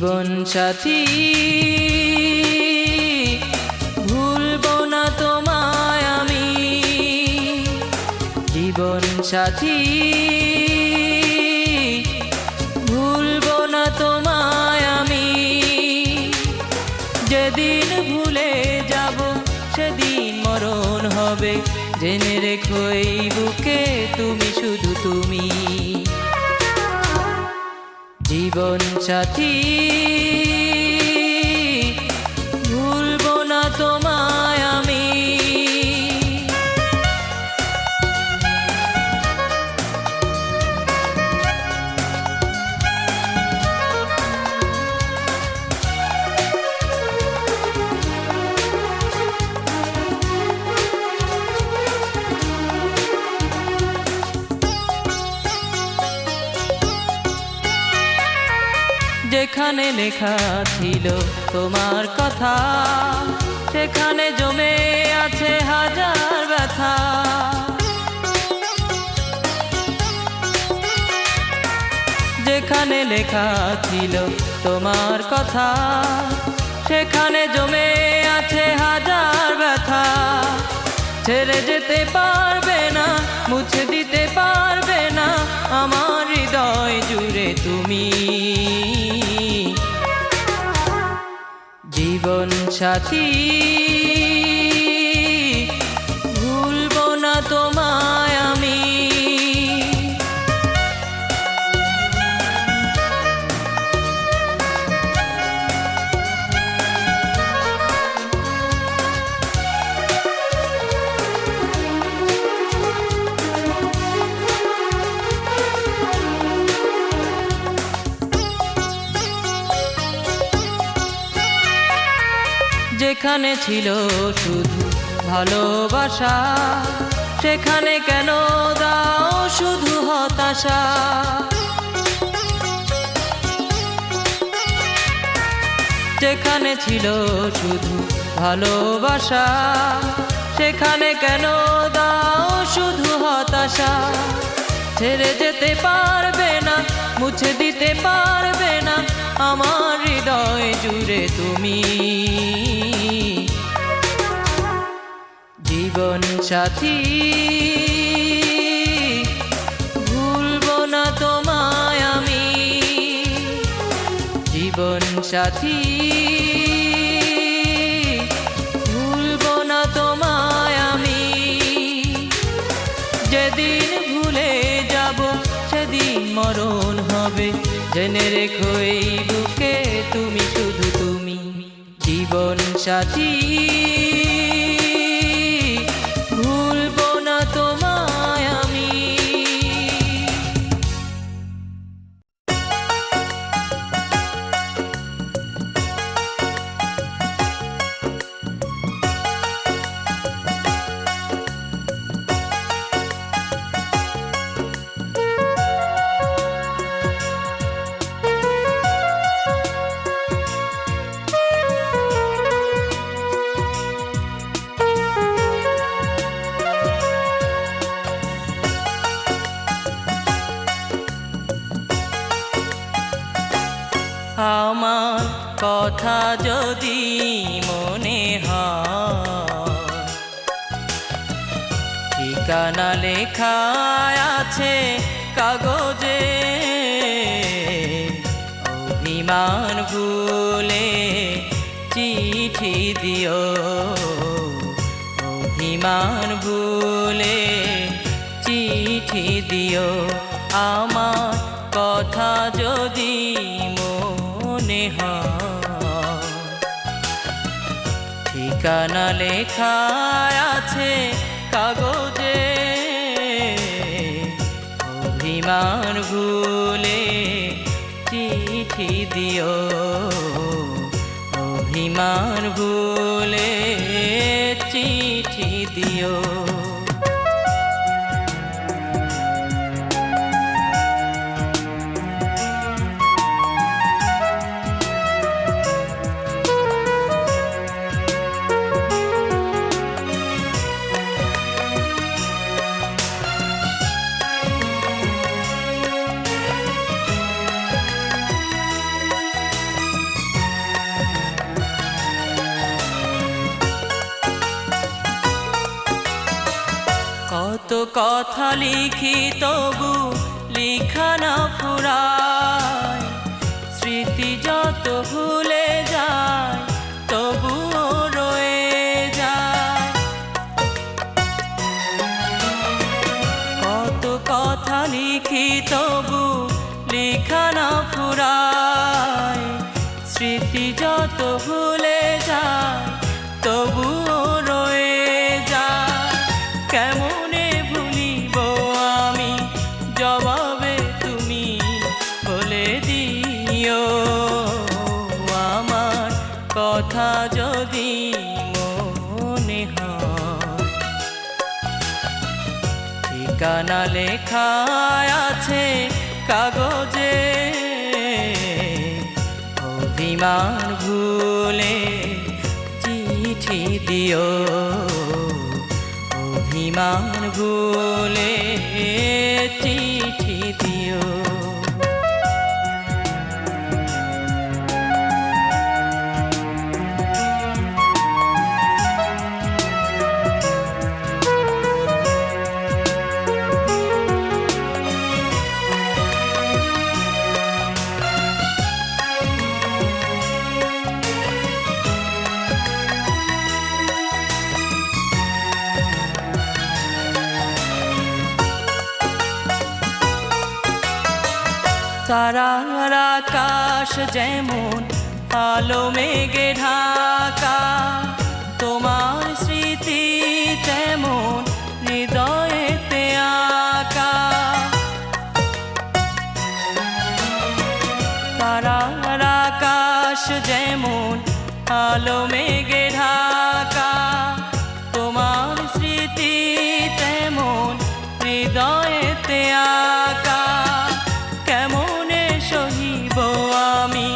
জীবন সাথী ভুলবো না তোমায় আমি, জীবন সাথী ভুলবো না তোমায় আমি। যেদিন ভুলে যাব সেদিন মরণ হবে, জেনে রেখো এই বুকে তুমি শুধু তুমি। জীবন সাথী ভুলবো না তোমায় আমি। যেখানে লেখা ছিল তোমার কথা, সেখানে জমে আছে হাজার ব্যথা। যেখানে লেখা ছিল তোমার কথা, সেখানে জমে আছে হাজার ব্যথা। ছেড়ে যেতে পারবে না, মুছে দিতে পারবে না আমার হৃদয় জুড়ে তুমি। জীবন সাথী ভুলবো না তোমায় আমি। যেখানে ছিল শুধু ভালোবাসা, সেখানে কেন দাও শুধু হতাশা। যেখানে ছিল শুধু ভালোবাসা, সেখানে কেন দাও শুধু হতাশা। ছেড়ে যেতে পারবে না, মুছে দিতে পারবে না আমার হৃদয় জুড়ে তুমি। জীবন সাথী ভুলবো না তোমায় আমি। জীবন সাথী ভুলবো না তোমায় আমি। যেদিন ভুলে যাব সেদিন মরণ হবে, জেনে রেখো এই বুকে তুমি শুধু তুমি। জীবন সাথী ভুলবো না তোমায় আমি। আমার কথা যদি মনে হয়, ঠিকানা লেখা আছে কাগজে। অভিমান ভুলে চিঠি দিও, অভিমান ভুলে চিঠি দিও। আমার কথা যদি মনে হয়, ঠিকানা লেখা আছে কাগজে। অভিমান ভুলে চিঠি দিও, অভিমান ভুলে চিঠি দিও। কত কথা লিখি তবু লিখা না ফুরায়, স্মৃতি যত ভুলে যায় তবুও রয়ে যায়। কত কথা লিখি তবু লিখা না ফুরায়, স্মৃতি যত ভুলে যায় তবুও রয়ে যায়। কেমনে ভুলিব আমি, জবাবে তুমি বলে দিও। আমার কথা যদি মনে হয়, ঠিকানা লেখা আছে কাগজে, অভিমান ভুলে চিঠি দিও, অভিমান ভুলে চিঠি দিও। তারার আকাশ যেমন আলো মেঘে ঢাকা, তোমার স্মৃতি তেমন হৃদয়েতে আঁকা। তারার আকাশ যেমন আলো মেঘে ঢাকা, তোমার স্মৃতি তেমন হৃদয়েতে আঁকা। কেমনে সহিব আমি,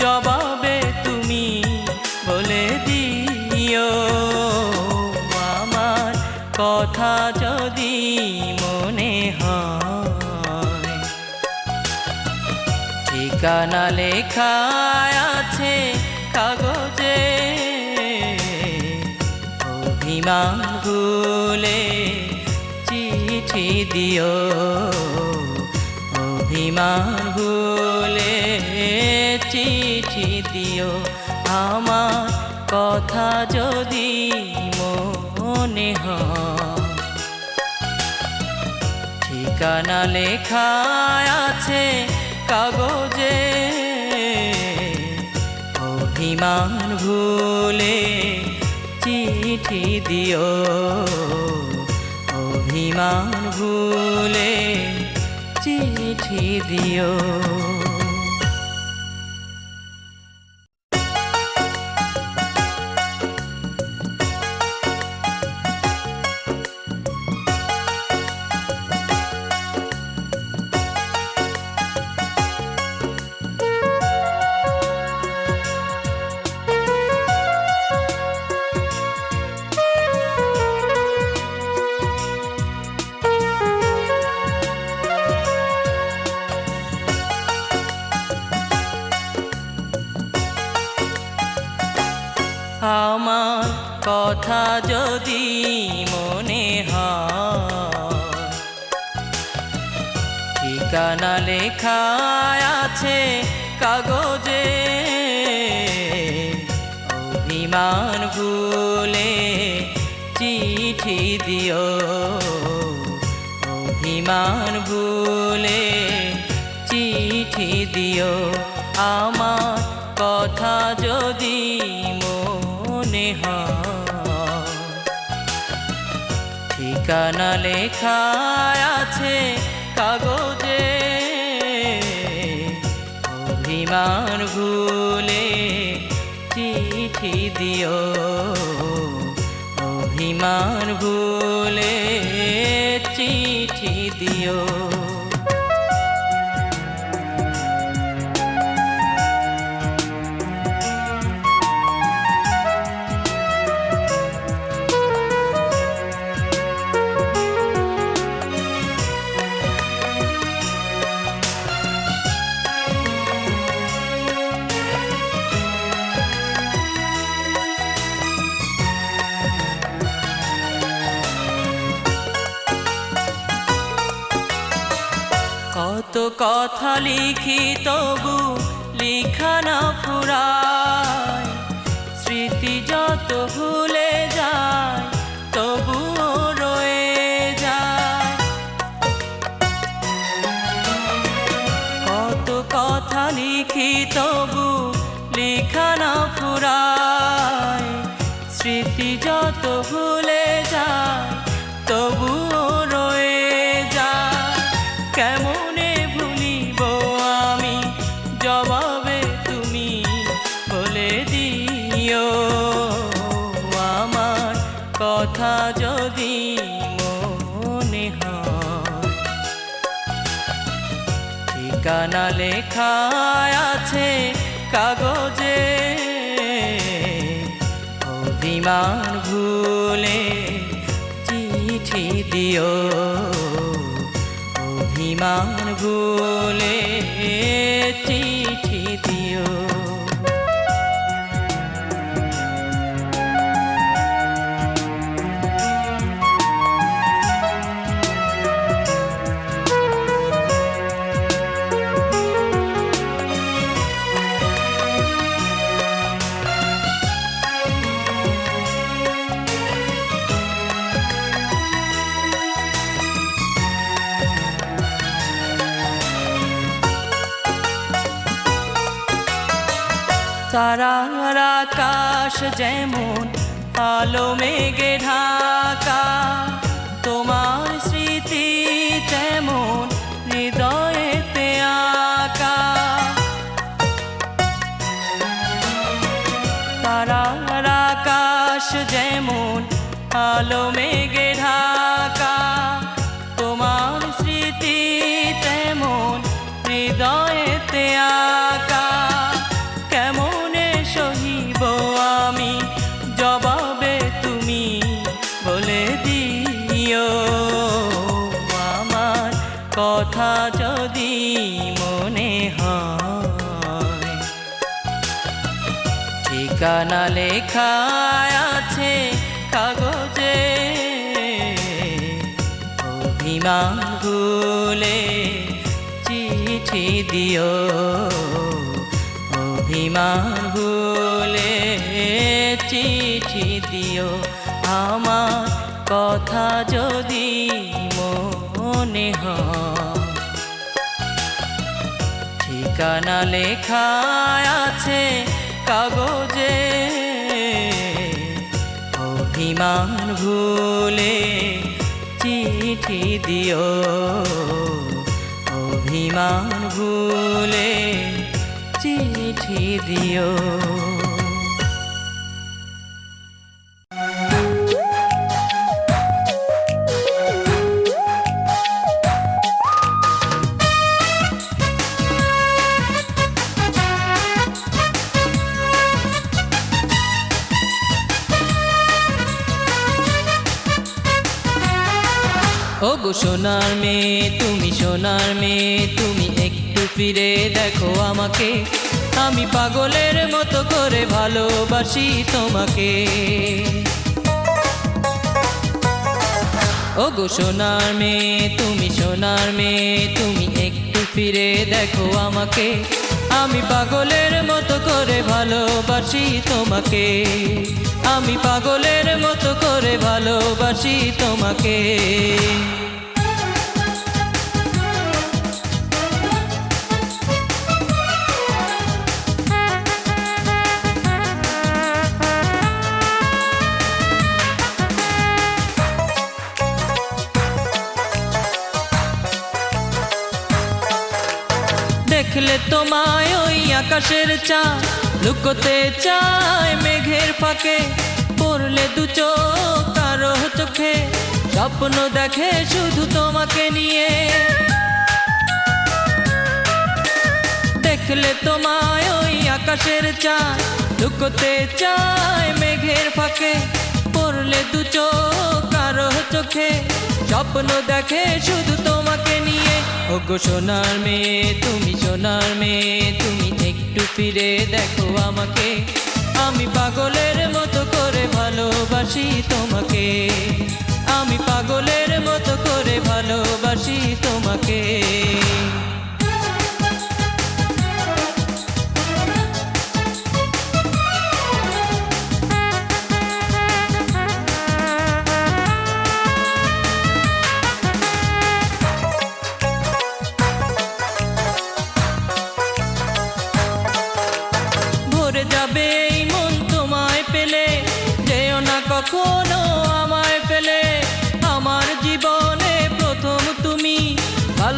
জবাবে তুমি বলে দিও। আমার কথা যদি মনে হয়, ঠিকানা লেখা আছে কাগজে, অভিমান ভুলে চিঠি দিও, অভিমান ভুলে চিঠি দিও। আমার কথা যদি মনে হয়, ঠিকানা লেখা আছে কাগজে, অভিমান ভুলে চিঠি দিও, অভিমান ভুলে চিঠি দিও। আমার কথা যদি মনে হয়, ঠিকানা লেখা আছে কাগজে, অভিমান ভুলে চিঠি দিও, অভিমান ভুলে চিঠি দিও। আমার কথা যদি মনে হয়, ঠিকানা লেখা আছে কাগজে, অভিমান ভুলে চিঠি দিও, অভিমান ভুলে চিঠি দিও। কত কথা লিখি তবু লিখা না ফুরায়, স্মৃতি যত ভুলে যায় তবুও রয়ে যায়। কত কথা লিখি তবু লিখা না ফুরায়, স্মৃতি যত ভুলে যায় তবুও রয়ে যায়। কেমনে ভুলিব আমি, জবাবে তুমি বলে দিও। আমার কথা যদি মনে হয়, ঠিকানা লেখা আছে কাগজে, অভিমান ভুলে চিঠি দিও, অভিমান ভুলে চিঠি দিও। তারার আকাশ যেমন আলো মেঘে ঢাকা, তোমার স্মৃতি তেমন হৃদয়েতে আঁকা। তারার আকাশ যেমন আলো মেঘে ঢাকা, তোমার স্মৃতি তেমন হৃদয়েতে আঁকা। কেমনে সহিব আমি, জবাবে তুমি বলে দিও। আমার কথা যদি মনে হয়, ঠিকানা লেখা আছে কাগজে, অভিমান ভুলে চিঠি দিও, অভিমান ভুলে চিঠি দিও। আমার কথা যদি মনে হয়, ঠিকানা লেখা আছে কাগজে, অভিমান ভুলে চিঠি দিও, অভিমান ভুলে চিঠি দিও। ওগো সোনার মেয়ে তুমি, সোনার মেয়ে তুমি, একটু ফিরে দেখো আমাকে। আমি পাগলের মতো করে ভালোবাসি তোমাকে। ওগো সোনার মেয়ে তুমি, সোনার মেয়ে তুমি, একটু ফিরে দেখো আমাকে। আমি পাগলের মতো করে ভালোবাসি তোমাকে। আমি পাগলের মতো করে ভালোবাসি তোমাকে। দেখলে তোমায় ওই আকাশের চাঁদ, লুকোতে চায় মেঘের ফাঁকে। পড়লে দু চোখ কারো চোখে, স্বপ্ন দেখে শুধু তোমাকে নিয়ে। দেখলে তোমায় ওই আকাশের চাঁদ, লুকোতে চায় মেঘের ফাঁকে। পড়লে দু চোখ কারো চোখে, স্বপ্ন দেখে শুধু তোমাকে নিয়ে। ওগো সোনার মেয়ে তুমি, সোনার মেয়ে তুমি, একটু ফিরে দেখো আমাকে। আমি পাগলের মতো করে ভালোবাসি তোমাকে। আমি পাগলের মতো করে ভালোবাসি তোমাকে।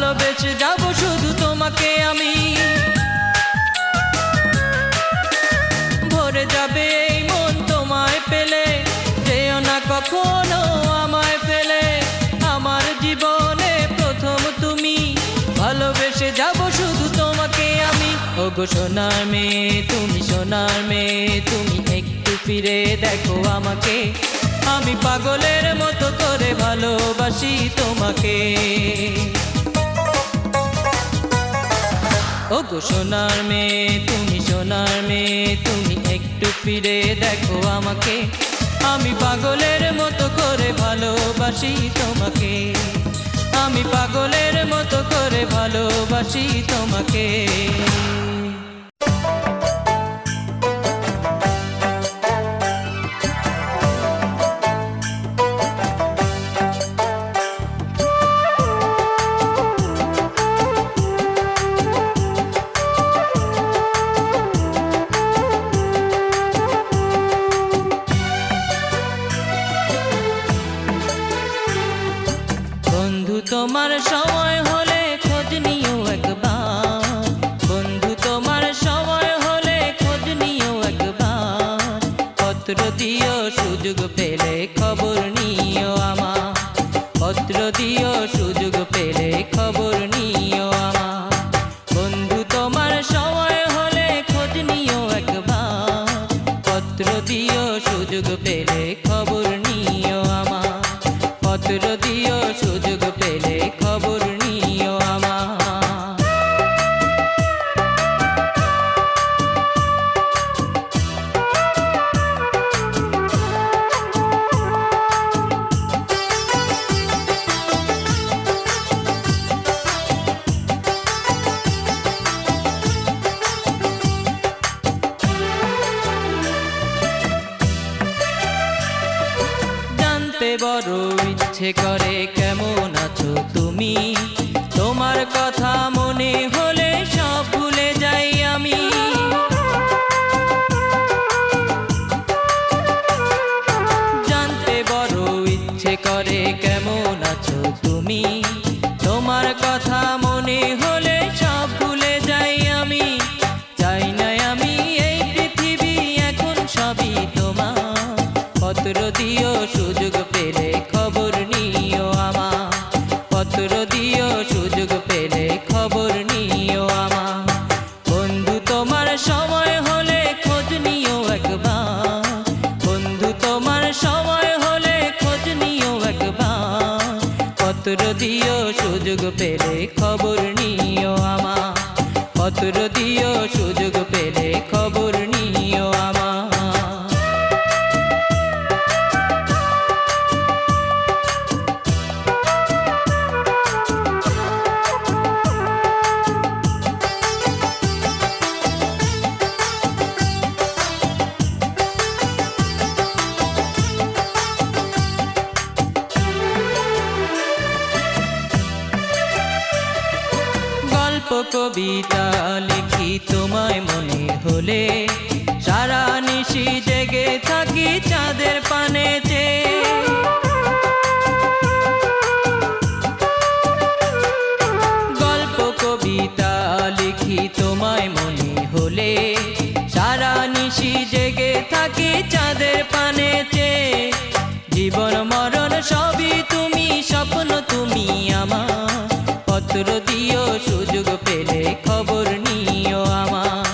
ভালোবেসে যাব শুধু তোমাকে আমি। ভরে যাবে এই মন তোমায় পেলে, যেও না কখনো আমায় ফেলে। আমার জীবনে প্রথম তুমি, ভালোবেসে যাব শুধু তোমাকে আমি। ওগো সোনার মেয়ে তুমি, সোনার মেয়ে তুমি, একটু ফিরে দেখো আমাকে। আমি পাগলের মতো করে ভালোবাসি তোমাকে। ওগো সোনার মেয়ে তুমি, সোনার মেয়ে তুমি, একটু ফিরে দেখো আমাকে। আমি পাগলের মতো করে ভালোবাসি তোমাকে। আমি পাগলের মতো করে ভালোবাসি তোমাকে। বন্ধু তোমার সময় হলে খোঁজ নিও একবার, বন্ধু তোমার সময় হলে খোঁজ নিও একবার। পত্র দিও সুযোগ পেলে খবর নিও আমার, পত্র দিও সুযোগ পেলে খবর নিও আমার। বন্ধু তোমার সময় হলে খোঁজ নিও একবার, পত্র দিও সুযোগ পেলে খবর নিও আমার, পত্র দিও সুযোগ পেলে খবর নিও আমার। জানতে বড় ইচ্ছে করে কেমন আছো তুমি, তোমার কথা মনে হলে সব ভুলে যাই আমি। জানতে বড় ইচ্ছে করে কেমন আছো তুমি, তোমার কথা মনে হলে সব ভুলে যাই আমি। চাই না আমি এই পৃথিবী এখন সবই তোমার, পত্র দিও সুযোগ পেলে খবর নিও আমার, পত্র দিও সুযোগ পেলে খবর নিও আমার। বন্ধু তোমার সময় হলে খোঁজ নিও একবার, বন্ধু তোমার সময় হলে খোঁজ নিও একবার। পত্র দিও সুযোগ পেলে খবর নিও আমার, পত্র দিও সুযোগ পেলে খবর নিও আমার। গল্প কবিতা লিখি তোমায় মনে হলে, সারা নিশি জেগে থাকি চাঁদের পানে চেয়ে। গল্প কবিতা লিখি তোমায় মনে হলে, সারা নিশি জেগে থাকি চাঁদের পানে চেয়ে। জীবন মরণ সবই তুমি, স্বপ্ন তুমি আমার, পত্র দিও সুযোগ পেলে খবর নিও আমার,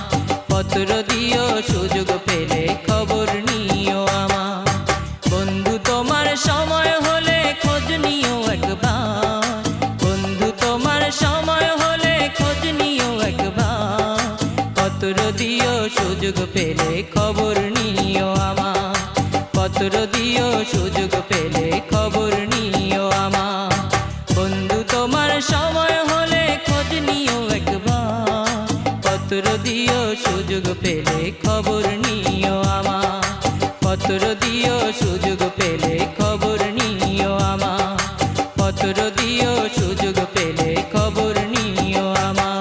পত্র দিও সুযোগ পেলে খবর নিও আমার। বন্ধু তোমার সময় হলে খোঁজ নিও একবার, বন্ধু তোমার সময় হলে খোঁজ নিও একবার। পত্র দিও সুযোগ পেলে খবর নিও আমার, পত্র দিও সুযোগ পেলে খবর নিও আমার। বন্ধু তোমার সময় হলে খোঁজ নিও একবার, পত্র দিও সুযোগ পেলে খবর নিও আমার, পত্র দিও সুযোগ পেলে খবর নিও আমার, পত্র দিও সুযোগ পেলে খবর নিও আমার।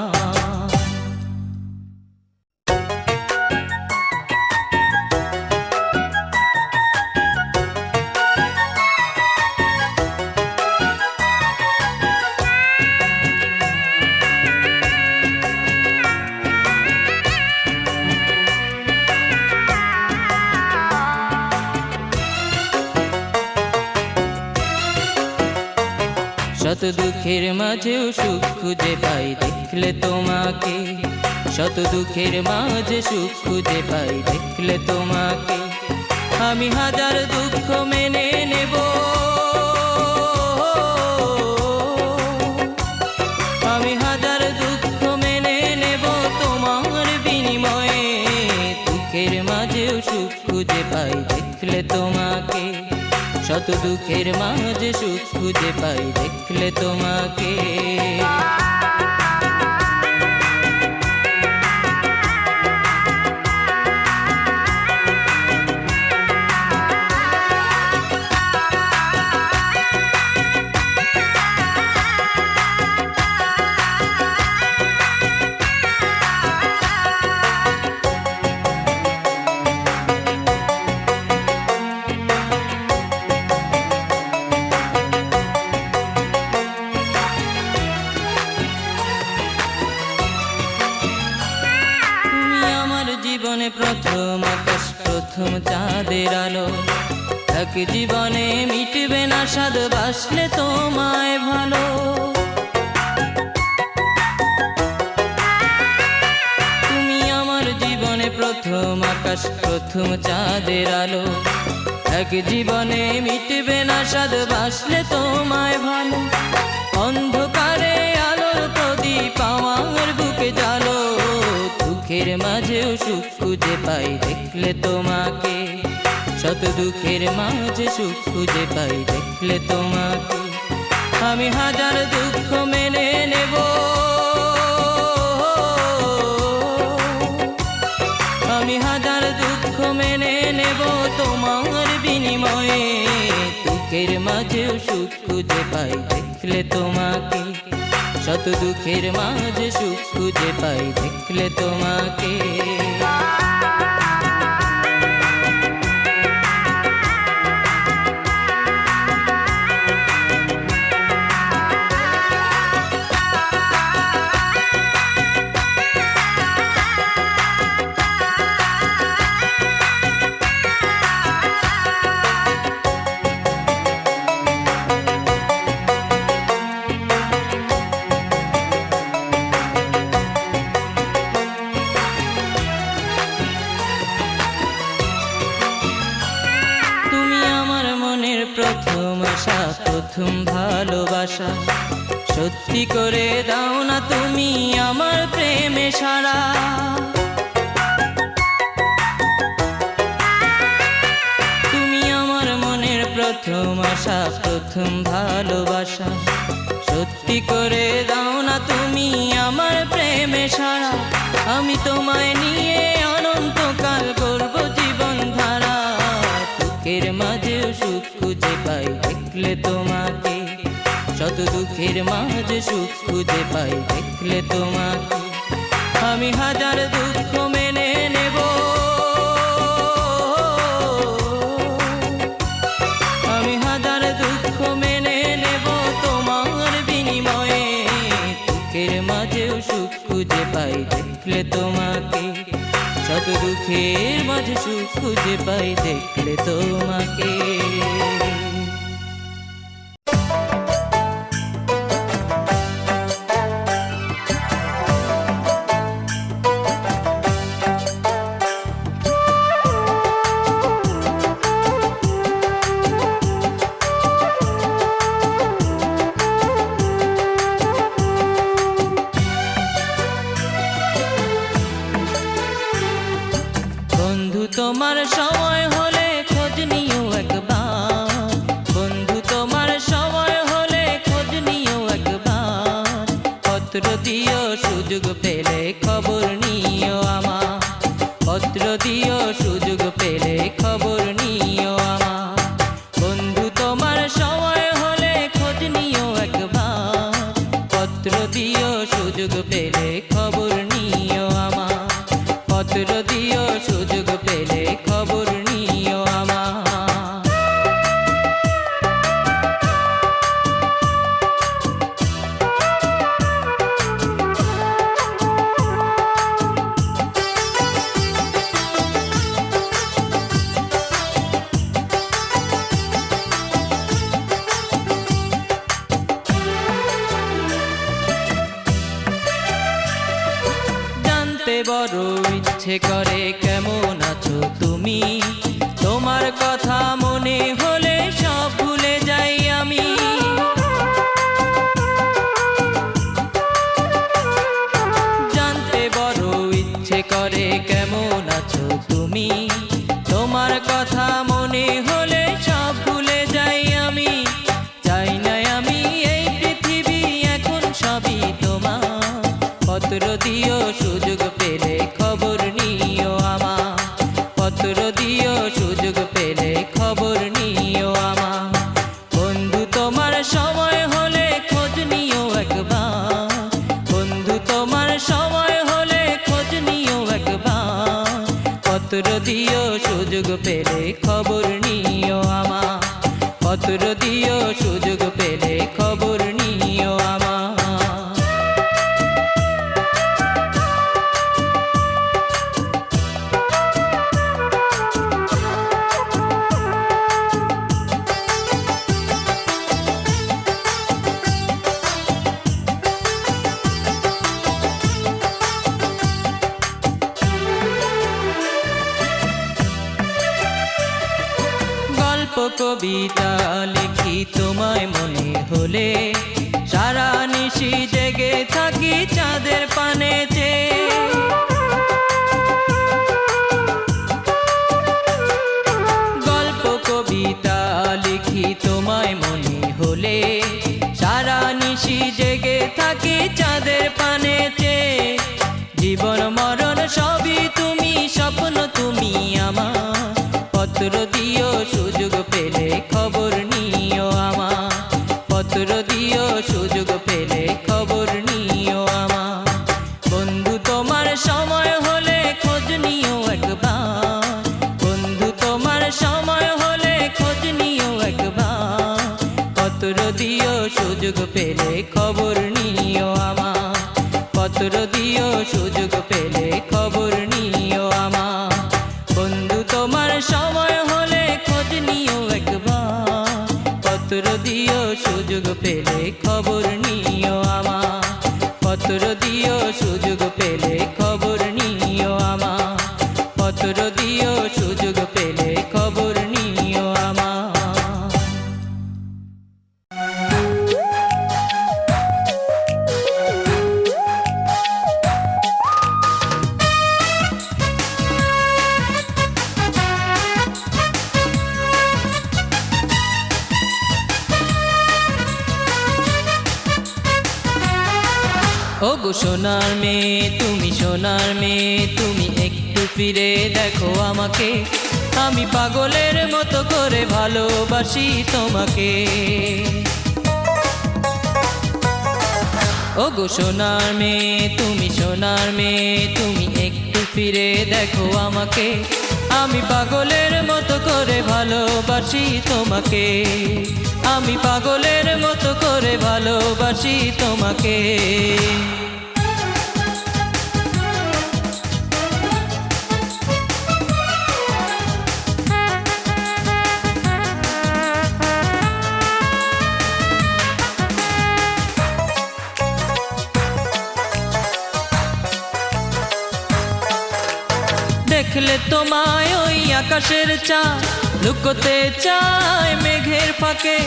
শত দুঃখের মাঝেও সুখ খুঁজে পাই দেখলে তোমাকে, শত দুঃখের মাঝে সুখ খুঁজে পাই দেখলে তোমাকে। আমি হাজার দুঃখ মেনে নেব, আমি হাজার দুঃখ মেনে নেব তোমার বিনিময়ে। দুঃখের মাঝেও সুখ খুঁজে পাই দেখলে তোমাকে, শত দুঃখের মাঝে সুখ খুঁজে পাই দেখলে তোমাকে। জীবনে প্রথম আকাশ, প্রথম চাঁদের আলো, এক জীবনে মিটবে না স্বাদ বাসলে তোমায় ভালো। তুমি আমার জীবনে প্রথম আকাশ, প্রথম চাঁদের আলো, এক জীবনে মিটবে না স্বাদ বাসলে তোমায় ভালো। অন্ধকারে আলোর প্রদীপ আমার বুকে জ্বালো, দুঃখের মাঝেও সুখ খুঁজে পাই দেখলে তোমাকে, শত দুঃখের মাঝে সুখ খুঁজে পাই দেখলে তোমাকে। আমি হাজার দুঃখ মেনে নেব, আমি হাজার দুঃখ মেনে নেব তোমার বিনিময়ে। দুঃখের মাঝেও সুখ খুঁজে পাই দেখলে তোমাকে, শত দুঃখের মাঝে সুখ খুঁজে পাই দেখলে তোমাকে। প্রথম আশা, প্রথম ভালোবাসা, সত্যি করে দাও না তুমি আমার প্রেমে সারা। তুমি আমার মনের প্রথম আশা, প্রথম ভালোবাসা, সত্যি করে দাও না তুমি আমার প্রেমে সারা। আমি তোমায় নিয়ে অনন্তকাল করব জীবন ধারা, দুঃখের মাঝেও সুখ খুঁজে পাই দেখলে তোমাকে, শত দুঃখের মাঝে সুখ খুঁজে পাই দেখলে তোমাকে। আমি হাজার দুঃখ মেনে নেব, আমি হাজার দুঃখ মেনে নেব তোমার বিনিময়ে। দুঃখের মাঝেও সুখ খুঁজে পাই দেখলে তোমাকে, শত দুঃখের মাঝে সুখ খুঁজে পাই দেখলে তোমাকে। তোমার সময় হলে খোঁজ নিও একবার, বন্ধু তোমার সময় হলে খোঁজ নিও একবার। পত্র দিও সুযোগ পেলে খবর নিও আমার, পত্র দিও সুযোগ পেলে খবর নিও আমার। বন্ধু তোমার সময় হলে খোঁজ নিও একবার, পত্র দিও সুযোগ পেলে খবর নিও আমার, পত্র দিও সুযোগ পেলে খবর নিও আমার। বড় ইচ্ছে করে কেমন আছো তুমি, তোমার কথা মনে হলে সব ভুলে যাই আমি। জানতে বড় ইচ্ছে করে কেমন আছো তুমি, তোমার কথা মনে হলে সব ভুলে যাই আমি। চাই না আমি এই পৃথিবী এখন সবই তোমার, পত্র দিও সুযোগ পেলে খবর নিও আমার, পত্র দিও সুযোগ পেলে খবর নিও আমার। বন্ধু তোমার সময় হলে খোঁজ নিও একবার, বন্ধু তোমার সময় হলে খোঁজ নিও একবার, পত্র দিও সুযোগ পেলে খবর নিও আমার, পত্র দিও সুযোগ পেলে খবর নিও আমার। গল্প কবিতা লিখি তোমায় মনে হলে, সারা নিশি জেগে থাকি চাঁদের পানে চেয়ে। গল্প কবিতা লিখি তোমায় মনে হলে, সারা নিশি জেগে থাকি চাঁদের পানে চেয়ে। জীবন মরণ সবই তুমি, স্বপ্ন তুমি আমার, পত্র দিও সুযোগ পেলে খবর নিও আমার, পত্র দিও সুযোগ পেলে খবর নিও আমার। বন্ধু তোমার সময় হলে খোঁজ নিও একবার, বন্ধু তোমার সময় হলে খোঁজ নিও একবার, পত্র দিও সুযোগ পেলে খবর নিও আমার, পত্র দিও সুযোগ পেলে খবর নিও আমার। বন্ধু তোমার সময় হলে খোঁজ নিও একবার, পত্র দিও সুযোগ পেলে খবর নিও আমার, পত্র দিও সুযোগ পেলে খবর নিও আমার, পত্র দিও সুযোগ পেলে খবর নিও আমার। ওগো সোনার মেয়ে তুমি, সোনার মেয়ে তুমি, একটু ফিরে দেখো আমাকে, আমি পাগলের মতো করে ভালোবাসি তোমাকে। ওগো সোনার মেয়ে তুমি, সোনার মেয়ে তুমি, একটু ফিরে দেখো আমাকে, আমি পাগলের মতো করে ভালোবাসি তোমাকে, আমি পাগলের মতো করে ভালোবাসি তোমাকে। দেখলে তোমায় ওই আকাশের চাঁদ, লুকোতে চায় মেঘের ফাঁকে,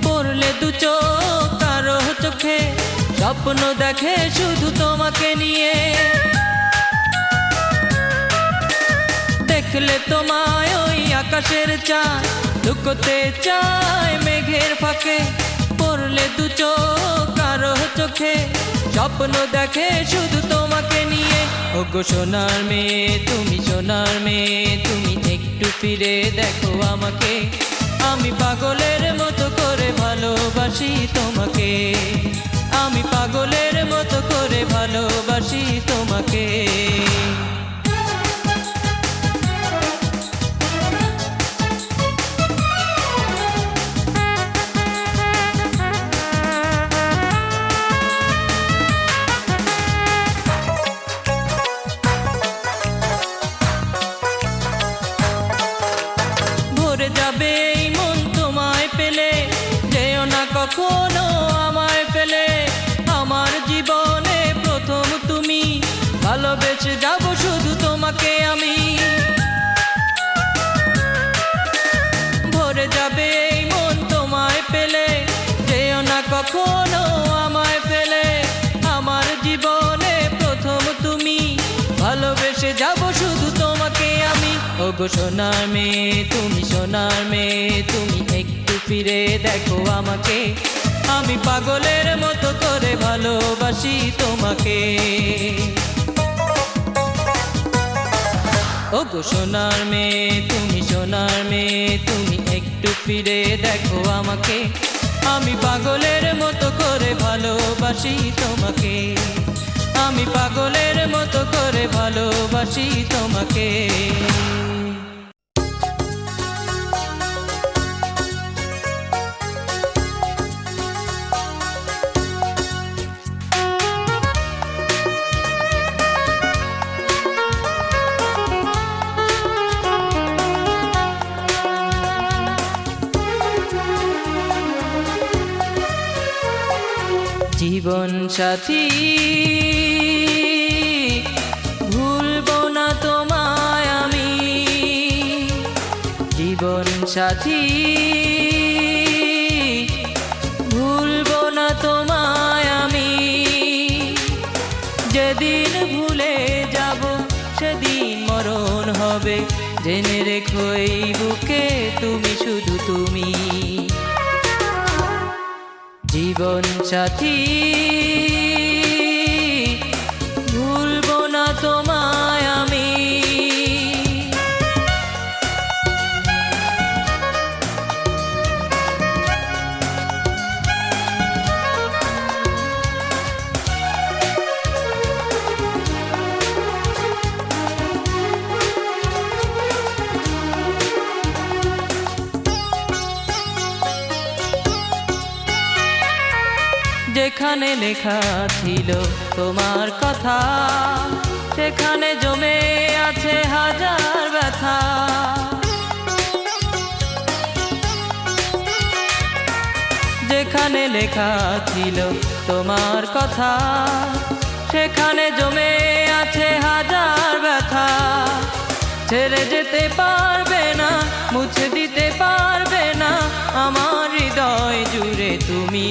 পড়লে দু চোখ কারো চোখে, স্বপ্ন দেখে শুধু তোমাকে নিয়ে। দেখলে তোমায় ওই আকাশের চাঁদ, লুকোতে চায় মেঘের ফাঁকে, পড়লে দু চোখ কারো চোখে, স্বপ্ন দেখে শুধু তোমাকে নিয়ে। ওগো সোনার মেয়ে তুমি, সোনার মেয়ে তুমি, একটু ফিরে দেখো আমাকে, আমি পাগলের মতো করে ভালোবাসি তোমাকে, আমি পাগলের মতো করে ভালোবাসি তোমাকে। ভরে যাবে এই মন তোমায় পেলে, যেও না কখনো আমায় ভালোবেসে যাব শুধু তোমাকে আমি। ভরে যাবে এই মন তোমায় পেলে, যেও না কখনো আমায় ফেলে। আমার জীবনে প্রথম তুমি, ভালোবেসে যাব শুধু তোমাকে আমি। ওগো সোনার মেয়ে তুমি, সোনার মেয়ে তুমি, একটু ফিরে দেখো আমাকে। আমি পাগলের মতো করে ভালোবাসি তোমাকে। ওগো সোনার মেয়ে তুমি, সোনার মেয়ে তুমি, একটু ফিরে দেখো আমাকে। আমি পাগলের মতো করে ভালোবাসি তোমাকে। আমি পাগলের মতো করে ভালোবাসি তোমাকে। জীবন সাথী ভুলবো না তোমায় আমি। জীবন সাথী ভুলবো না তোমায় আমি। যেদিন ভুলে যাব সেদিন মরণ হবে, জেনে রেখো এই বুকে তুমি শুধু তুমি। জীবন সাথী ভুলবো না তোমায় আমি। যেখানে লেখা ছিল তোমার কথা, সেখানে জমে আছে হাজার ব্যথা। যেখানে লেখা ছিল তোমার কথা, সেখানে জমে আছে হাজার ব্যথা। ছেড়ে যেতে পারবে না, মুছে দিতে পারবে না আমার হৃদয় জুড়ে তুমি।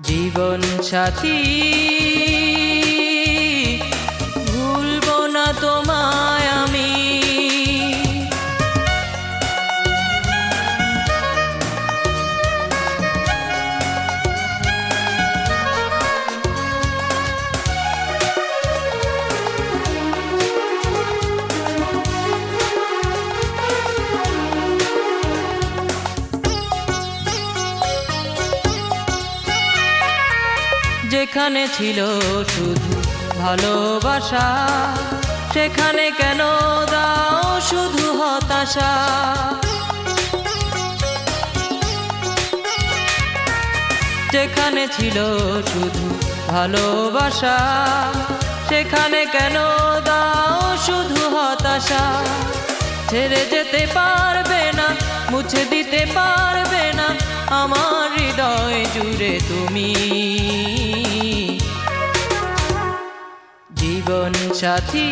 জীবন সাথী ভুলবো না তোমায় আমি। যেখানে ছিল শুধু ভালোবাসা, সেখানে কেন দাও শুধু হতাশা। যেখানে ছিল শুধু ভালোবাসা, সেখানে কেন দাও শুধু হতাশা। ছেড়ে যেতে পারবে না, মুছে দিতে পারবে না আমার হৃদয় জুড়ে তুমি। জীবন সাথী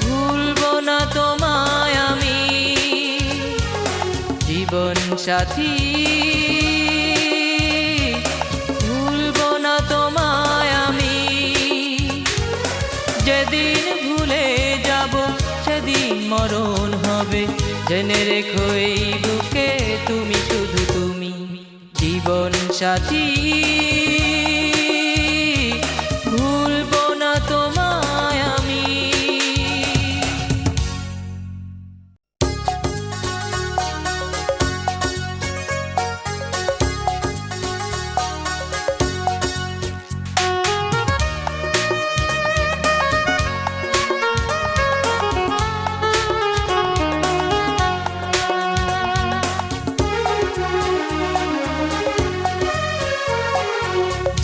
ভুলবো না তোমায় আমি। জীবন সাথী ভুলবো না তোমায় আমি। যেদিন ভুলে যাব সেদিন মরণ হবে, জেনে রেখো এই বুকে তুমি শুধু তুমি। জীবন সাথী ভুলবো না তোমায় আমি।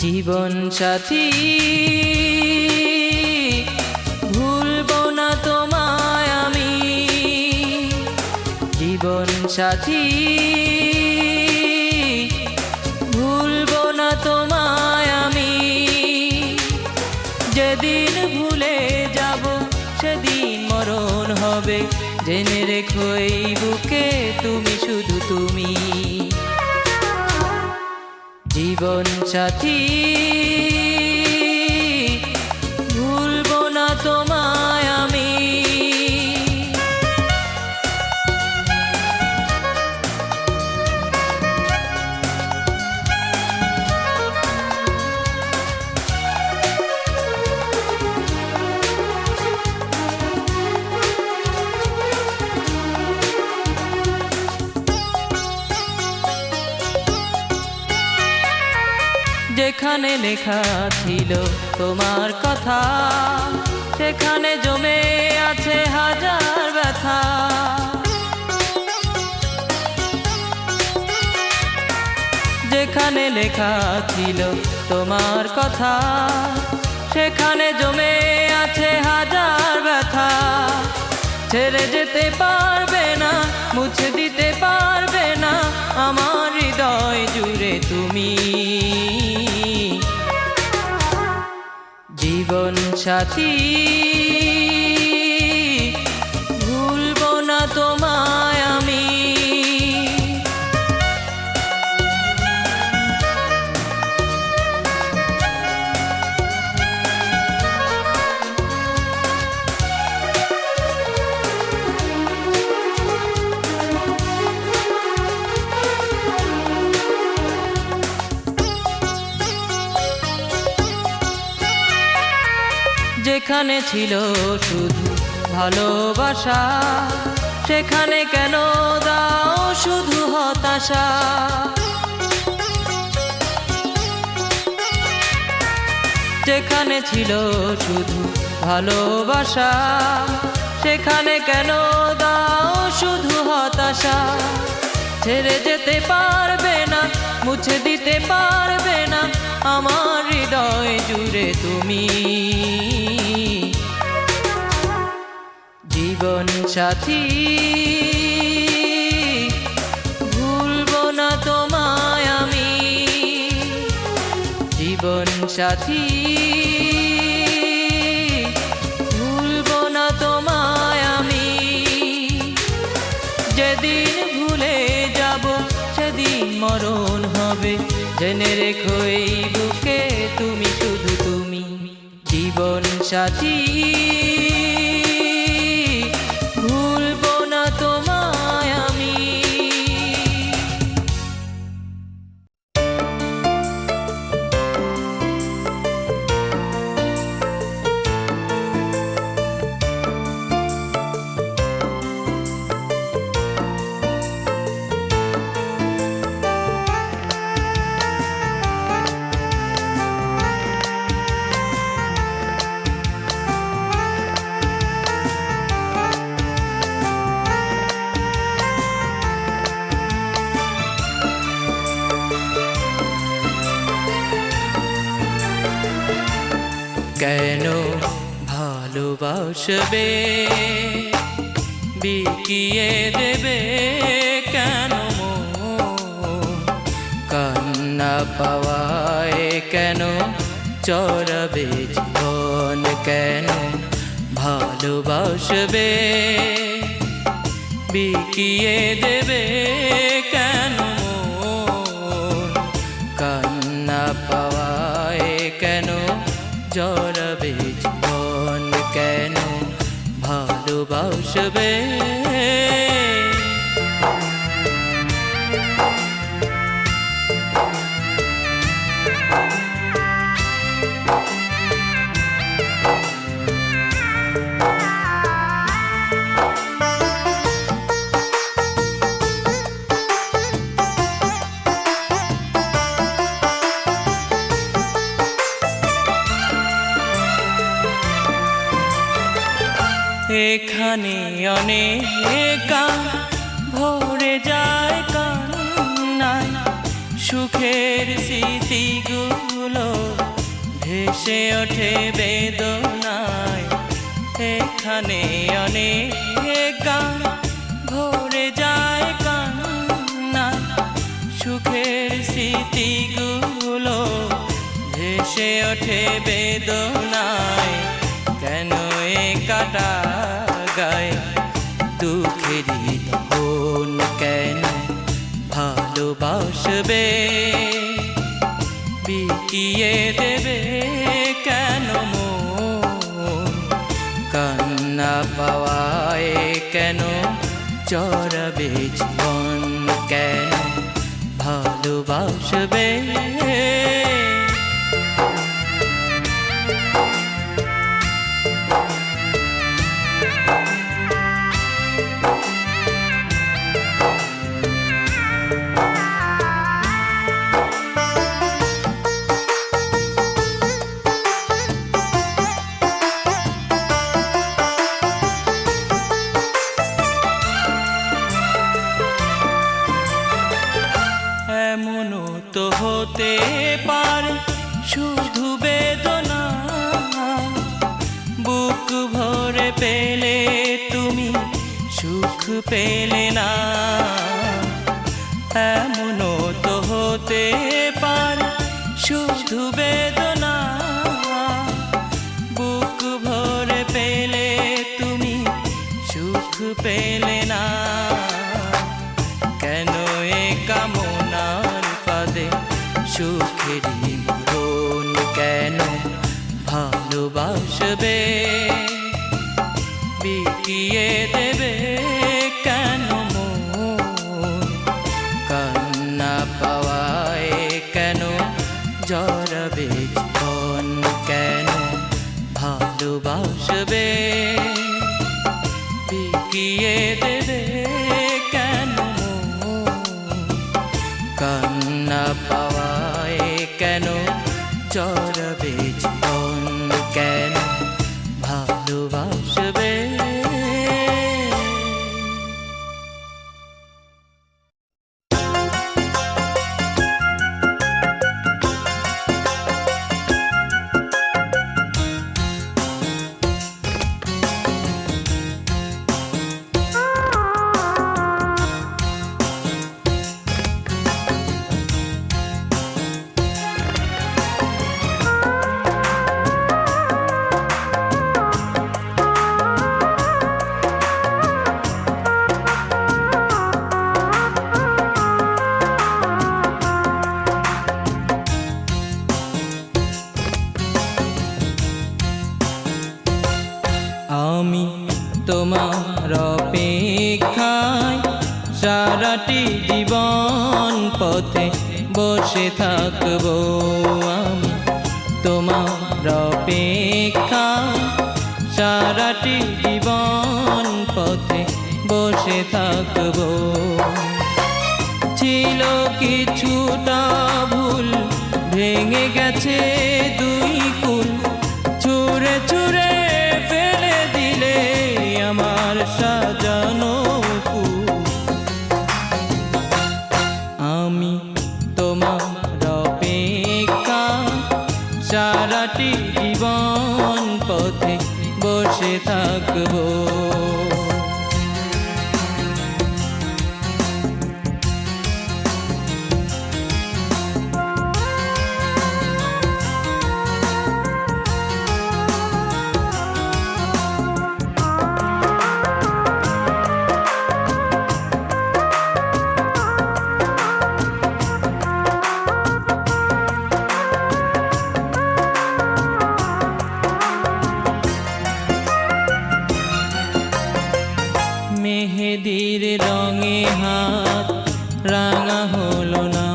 জীবন সাথী ভুলবো না তোমায় আমি। জীবন সাথী ভুলবো না তোমায় আমি। যেদিন ভুলে যাব সেদিন মরণ হবে, জেনে রেখো এই বুকে তুমি শুধু তুমি। জীবন সাথী ভুলবো না তোমায় আমি। যেখানে লেখা ছিল তোমার কথা, সেখানে জমে আছে হাজার ব্যথা। যেখানে লেখা ছিল তোমার কথা, সেখানে জমে আছে হাজার ব্যথা। ছেড়ে যেতে পারবে না, মুছে দিতে পারবে না আমার হৃদয় জুড়ে তুমি। জীবন সাথী ভুলবো না তোমায় আমি। যেখানে ছিল শুধু ভালোবাসা, সেখানে কেন দাও শুধু হতাশা। যেখানে ছিল শুধু ভালোবাসা, সেখানে কেন দাও শুধু হতাশা। ছেড়ে যেতে পারবে না, মুছে দিতে পারবে না আমার হৃদয় জুড়ে তুমি। জীবন সাথী ভুলবো না তোমায় আমি। জীবন সাথী ভুলবো না তোমায় আমি। যেদিন ভুলে যাব সেদিন মরণ হবে, জেনে রেখো এই বুকে তুমি শুধু তুমি। জীবন সাথী ভুলবো না তোমায় আমি। কেন ভালোবাসবে বিকিয়ে দেবে কেন কান্না পাওয়ায় কেন চড়াবে জীবন কেন ভালোবাসবে বিকিয়ে দেবে কেন কান্না পাওয়ায় কেন জড়াবে জীবন কেন ভালোবাসবে এখানে অনেক ভরে যায় কান্নায় সুখের স্মৃতিগুলো ভেসে ওঠে বেদনায় এখানে অনেক ভরে যায় কান্নায় সুখের স্মৃতিগুলো ওঠে বেদনায়, কেন এ কাটা গায় দুঃখেরই দহন, কেন ভালোবাসবে বিকিয়ে দেবে কেন মন, কান্না পাওয়ায় কেন চড়াবে জীবন, কেন ভালোবাসবে। এমনও তো হতে পারে শুধু বেদনা, বুক ভরে পেলে তুমি সুখ পেলে না। এমনও তো হতে পারে শুধু বেদনা, বুক ভরে পেলে তুমি সুখ পেলে না। কেন এ কামনার ফাঁদে সুখেরই মরণ, কেন ভালোবাসবে বিকিয়ে দেবে কেন মন, কান্না পাওয়ায় কেন জড়াবে জীবন, কেন ভালোবাসবে বিকিয়ে দেবে কেন মন, কান্না পাওয়ায় কেন চড়াবে জীবন, কেন ভালোবাসবে। আমি তোমার অপেক্ষায় সারাটি জীবন পথে বসে থাকবো, আমি তোমার অপেক্ষায় সারাটি জীবন পথে বসে থাকবো। ছিল কিছুটা ভুল, ভেঙে গেছে দুই কুল, ছুঁড়ে ছুঁড়ে ফেলে দিলে আমার সাজানো ফুল। আমি তোমার অপেক্ষা সারাটি জীবন পথে বসে থাকবো। মেহেদির রঙে হাত রাঙা হলো না,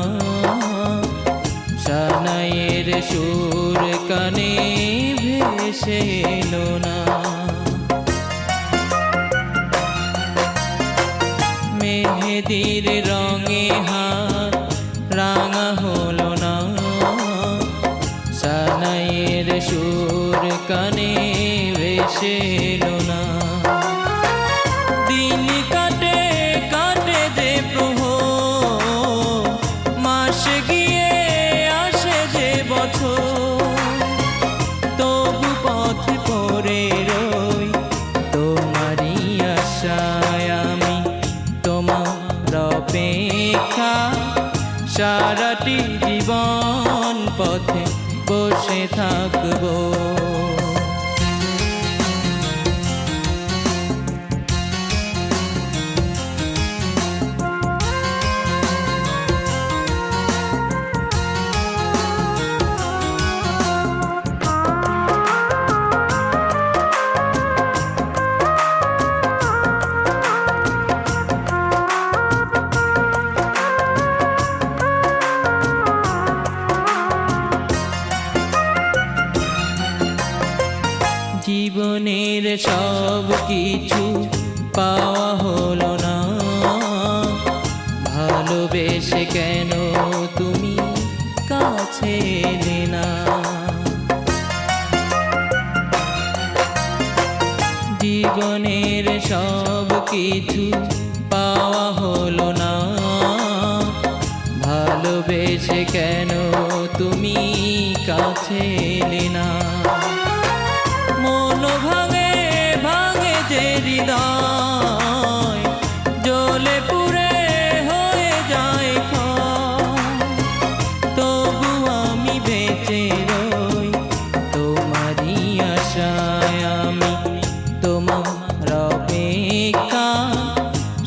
সানাইয়ের সুর কানে ভেসে এলো না। মেহেদির রঙে হাত রাঙা হলো না, সানাইয়ের সুর কানে ভেসে এলো না। দিন কাটে কাটে যে প্রহর, মাস গিয়ে আসে যে বছর, তবু পথ পড়ে রই তোমারই আশায়। আমি তোমার অপেক্ষা সারাটি জীবন পথে বসে থাকবো। জীবনের সব কিছু পাওয়া হলো না, ভালোবেসে কেন তুমি কাছে এলে না। জীবনের সব কিছু পাওয়া হলো না, ভালোবেসে কেন তুমি কাছে এলে না। মন ভাঙে ভাঙে যে হৃদয়, জ্বলে পুড়ে হয়ে যায় ক্ষয়। তবু আমি বেঁচে রই তোমারই আশায়, আমি তোমার অপেক্ষা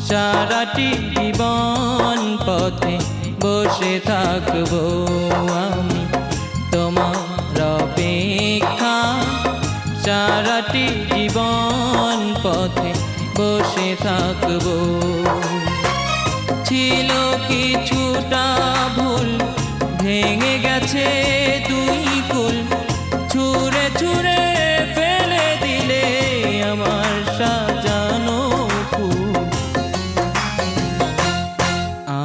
সারাটি জীবন পথে বসে থাকবো। আমি তোমার অপেক্ষা সারাটি জীবন পথে বসে থাকবো। ছিল কিছুটা ভুল, ভেঙে গেছে দুই কুল, ছুঁড়ে ছুঁড়ে ফেলে দিলে আমার সাজানো ফুল।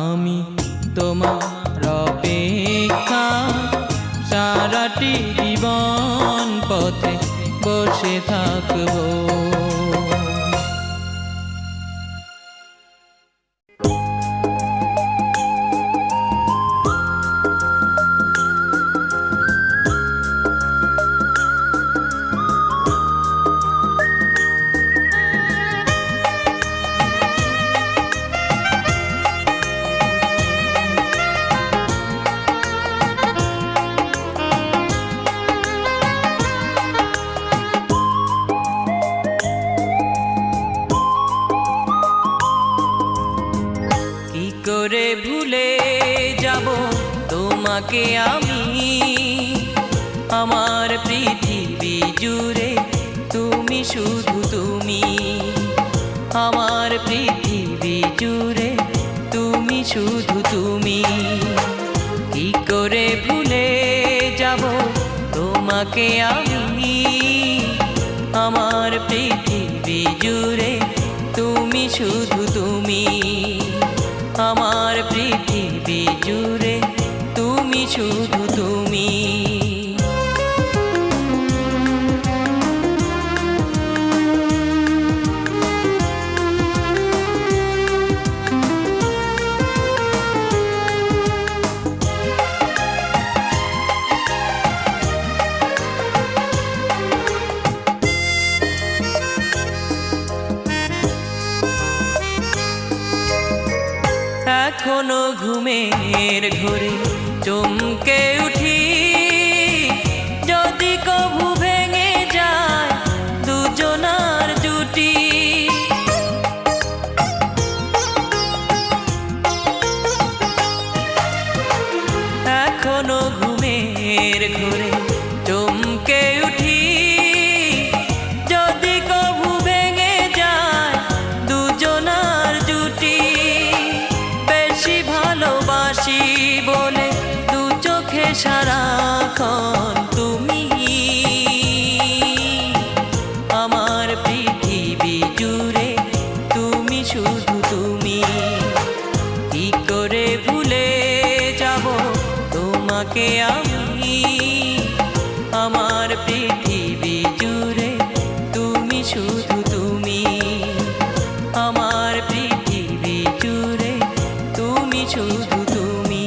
আমি তোমার অপেক্ষা সারাটি জীবন পথে বসে থাকবো। করে ভুলে যাব তোমাকে আমি, আমার পৃথিবী জুড়ে তুমি শুধু তুমি। আমার পৃথিবী জুড়ে তুমি শুধু তুমি। কি করে ভুলে যাব তোমাকে আমি, আমার পৃথিবী জুড়ে তুমি শুধু তুমি। আমার পৃথিবী জুড়ে তুমি শুধু তুমি। এখনো ঘুমের ঘোরে চমকে উঠি, যদি কভু ভেঙে যায় দুজনার জুটি। এখনো ঘুমের ঘোরে চমকে উঠি, যদি কভু ভেঙে যায় দুজনার জুটি। ভালোবাসি বলে দু চোখে সারাক্ষণ তুমি। আমার পৃথিবী জুড়ে তুমি শুধু তুমি। কি করে ভুলে যাব তোমাকে আমি, আমার পৃথিবী জুড়ে তুমি শুধু তুমি। আমার পৃথিবী জুড়ে তুমি শুধু তুমি।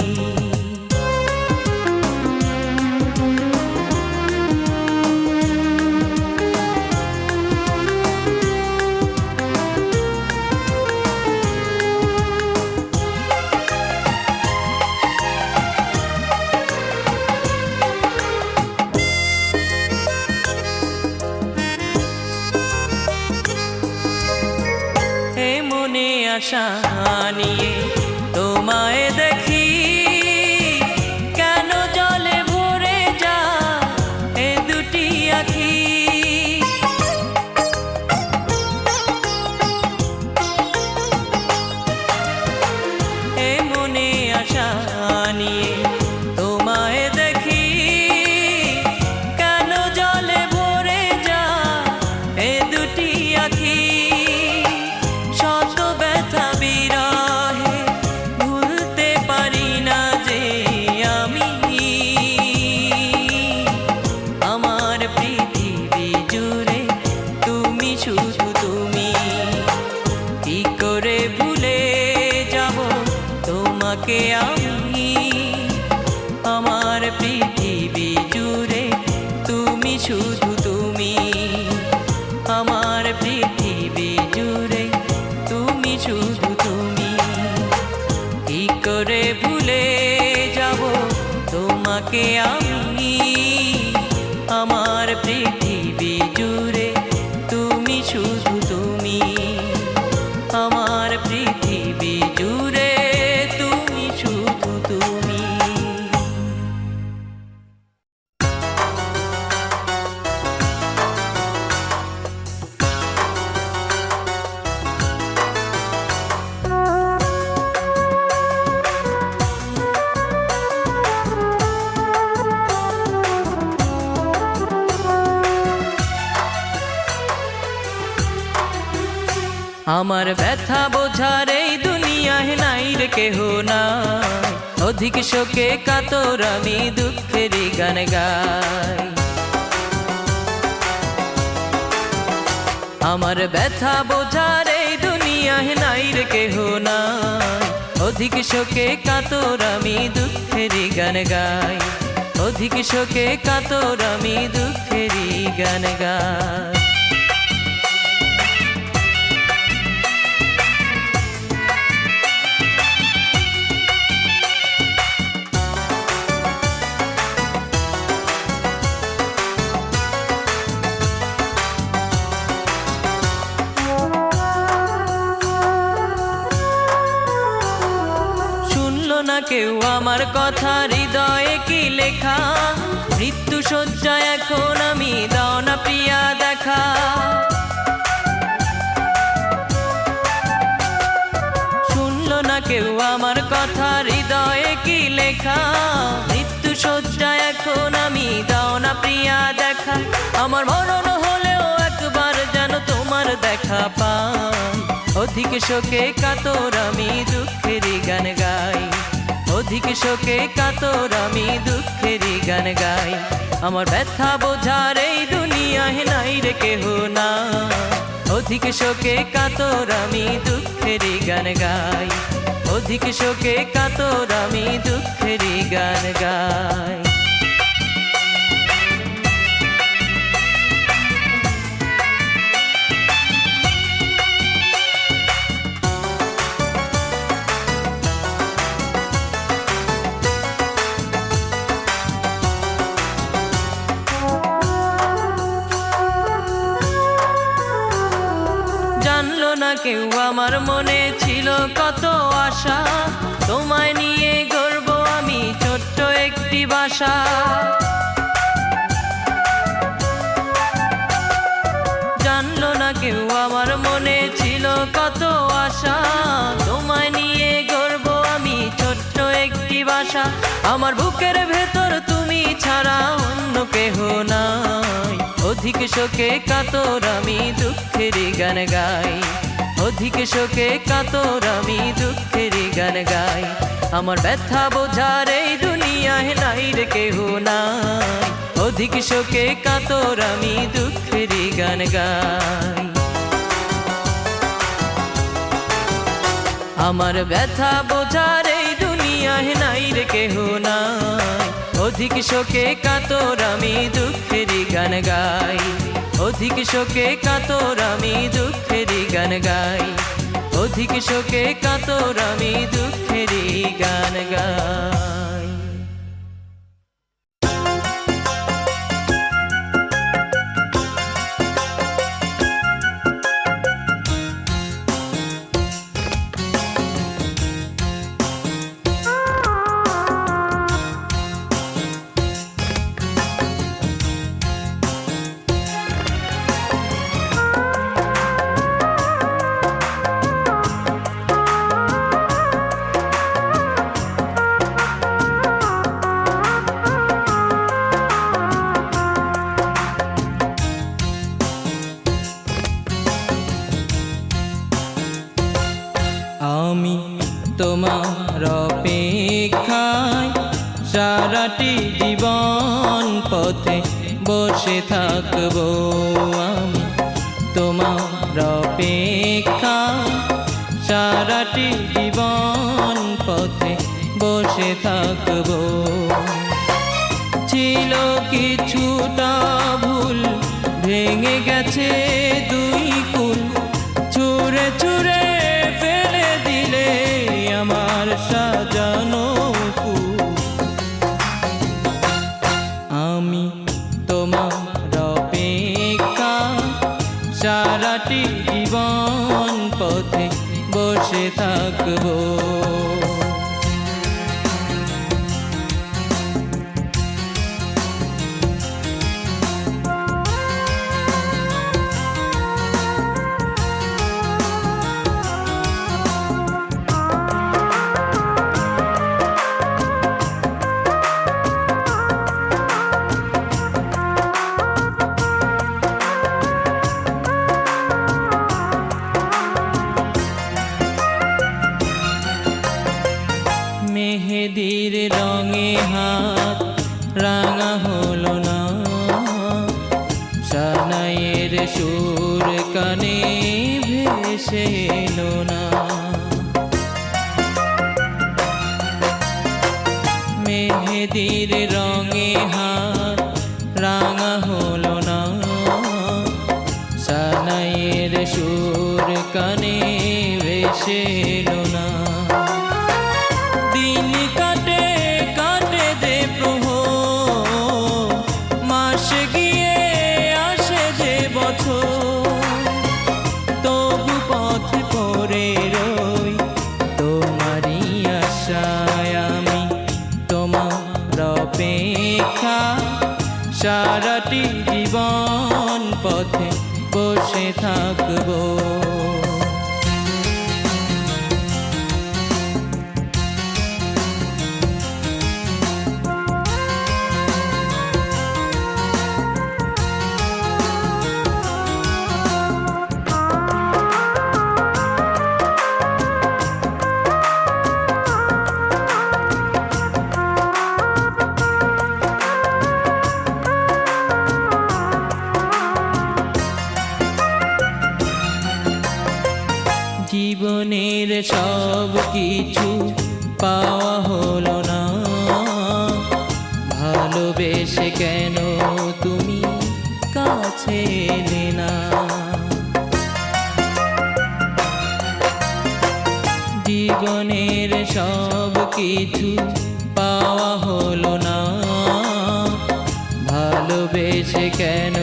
আশা নিয়ে তোমায় দেখি, কেন জলে ভরে যায় এ দুটি আঁখি। এ মনে আশা নিয়ে তোমায় দেখি, কেন জলে ভরে যায় এ দুটি আঁখি। শত ব্যথা বিরহে ভুলতে পারি না যে আমি, আমার পৃথিবী জুড়ে তুমি শুধু তুমি। কি করে ভুলে যাব তোমাকে আমি, আমার পৃথিবী জুড়ে তুমি শুধু তুমি। আমার পৃথিবী জুড়ে তুমি শুধু তুমি। কি করে ভুলে যাব তোমাকে আমি, আমার পৃথিবী জুড়ে তুমি শুধু তুমি। আমার পৃথিবী জুড়ে তুমি শুধু তুমি। আমার ব্যথা বোঝার এই দুনিয়ায় নাই রে কেহ নাই, অধিক শোকে কাতর আমি দুঃখেরই গান গাই। আমার ব্যথা বোঝার এই দুনিয়ায় নাই রে কেহ নাই, অধিক শোকে কাতর আমি দুঃখেরই গান গাই। অধিক শোকে কাতর আমি দুঃখেরই গান গাই। না কেউ আমার কথা, হৃদয়ে কি লেখা, মৃত্যু শয্যায় এখন আমি, দাও না প্রিয়া দেখা। শুনলো না কেউ আমার কথা, হৃদয়ে কি লেখা, মৃত্যু শয্যায় এখন আমি, দাও না প্রিয়া দেখা। আমার মরণ হলেও একবার যেন তোমার দেখা পাই, অধিক শোকে কাতর আমি দুঃখেরই গান গাই। অধিক শোকে কাতর আমি দুঃখেরই গান গাই। আমার ব্যথা বোঝার এই দুনিয়ায় নাই রে কেহ নাই, অধিক শোকে কাতর আমি দুঃখেরই গান গাই। অধিক শোকে কাতর আমি দুঃখেরই গান গাই। জানলো না কেউ আমার মনে ছিল কত আশা, তোমায় নিয়ে গর্ব আমি ছোট্ট একটি বাসা। জানলো না কেউ আমার মনে ছিল কত আশা, তোমায় নিয়ে গর্ব আমি ছোট্ট একটি বাসা। আমার বুকের ভেতর তুমি ছাড়া অন্য কেহ নাই, অধিক শোকে কাতর আমি দুঃখেরই গান গাই। অধিক শোকে কাতর আমি দুঃখেরই গান গাই। আমার ব্যথা বোঝার এই দুনিয়ায় নাই রে কেহ নাই, অধিক শোকে কাতর আমি দুঃখেরই গান গাই। আমার ব্যথা বোঝার এই দুনিয়ায় নাই রে কেহ নাই, অধিক শোকে কাতর আমি দুঃখেরই গান গাই। অধিক শোকে কাতর আমি দুঃখেরই গান গাই। অধিক শোকে কাতর আমি দুঃখেরই গান গাই। বসে থাকবো আমি তোমার অপেক্ষা সারাটি জীবন পথে বসে থাকবো ছিল কিছুটা ভুল ভেঙে গেছে দুই কুল ছুঁড়ে ছুঁড়ে ফেলে দিলে আমার সাজানো ফুল আমি তোমার অপেক্ষা সারাটি জীবন পথে বসে থাকবো মেহেদির রঙে হাত রাঙা হলো না সানাইয়ের সুর কানে ভেসে এলো না মেহেদির রঙে হাত রাঙা হলো না সানাইয়ের সুর কানে ভেসে এলো না দিন কাটে কাটে যে প্রহর মাস গিয়ে আসে যে বছর তবু পথ পড়ে রই তোমারই আশায় আমি তোমার অপেক্ষা সারাটি জীবন পথে বসে থাকবো জীবনের সব কিছু পাওয়া হলো না ভালোবেসে কেন তুমি কাছে এলে না জীবনের সব কিছু পাওয়া হলো না ভালোবেসে কেন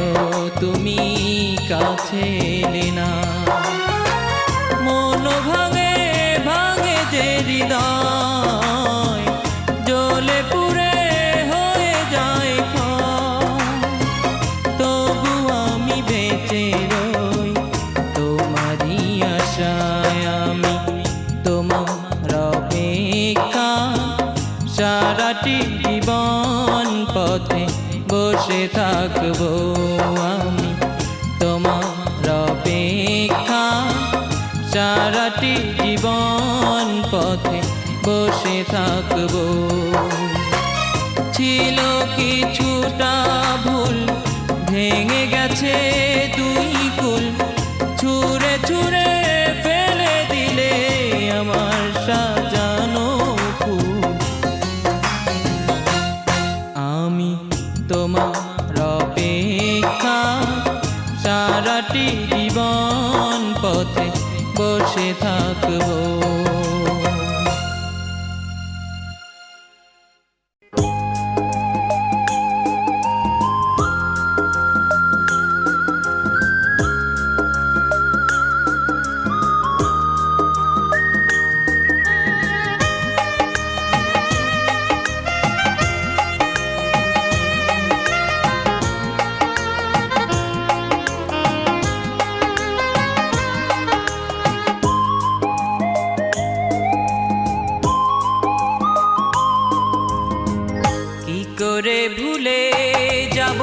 তুমি কাছে এলে না মন ভাঙে ভাঙে যে হৃদয় জ্বলে পুড়ে হয়ে যায় তবু আমি বেঁচে রই তোমারই আশায় আমি তোমার অপেক্ষা সারাটি জীবন পথে বসে থাকবো আমি তোমার অপেক্ষা সারাটি জীবন পথে বসে থাকবো ছিল কিছুটা ভুল ভেঙে গেছে দুই কুল ছুঁড়ে ছুঁড়ে ফেলে দিলে আমার সাজানো ফুল আমি তোমার অপেক্ষা সারাটি জীবন পথে বসে থাকবো করে ভুলে যাব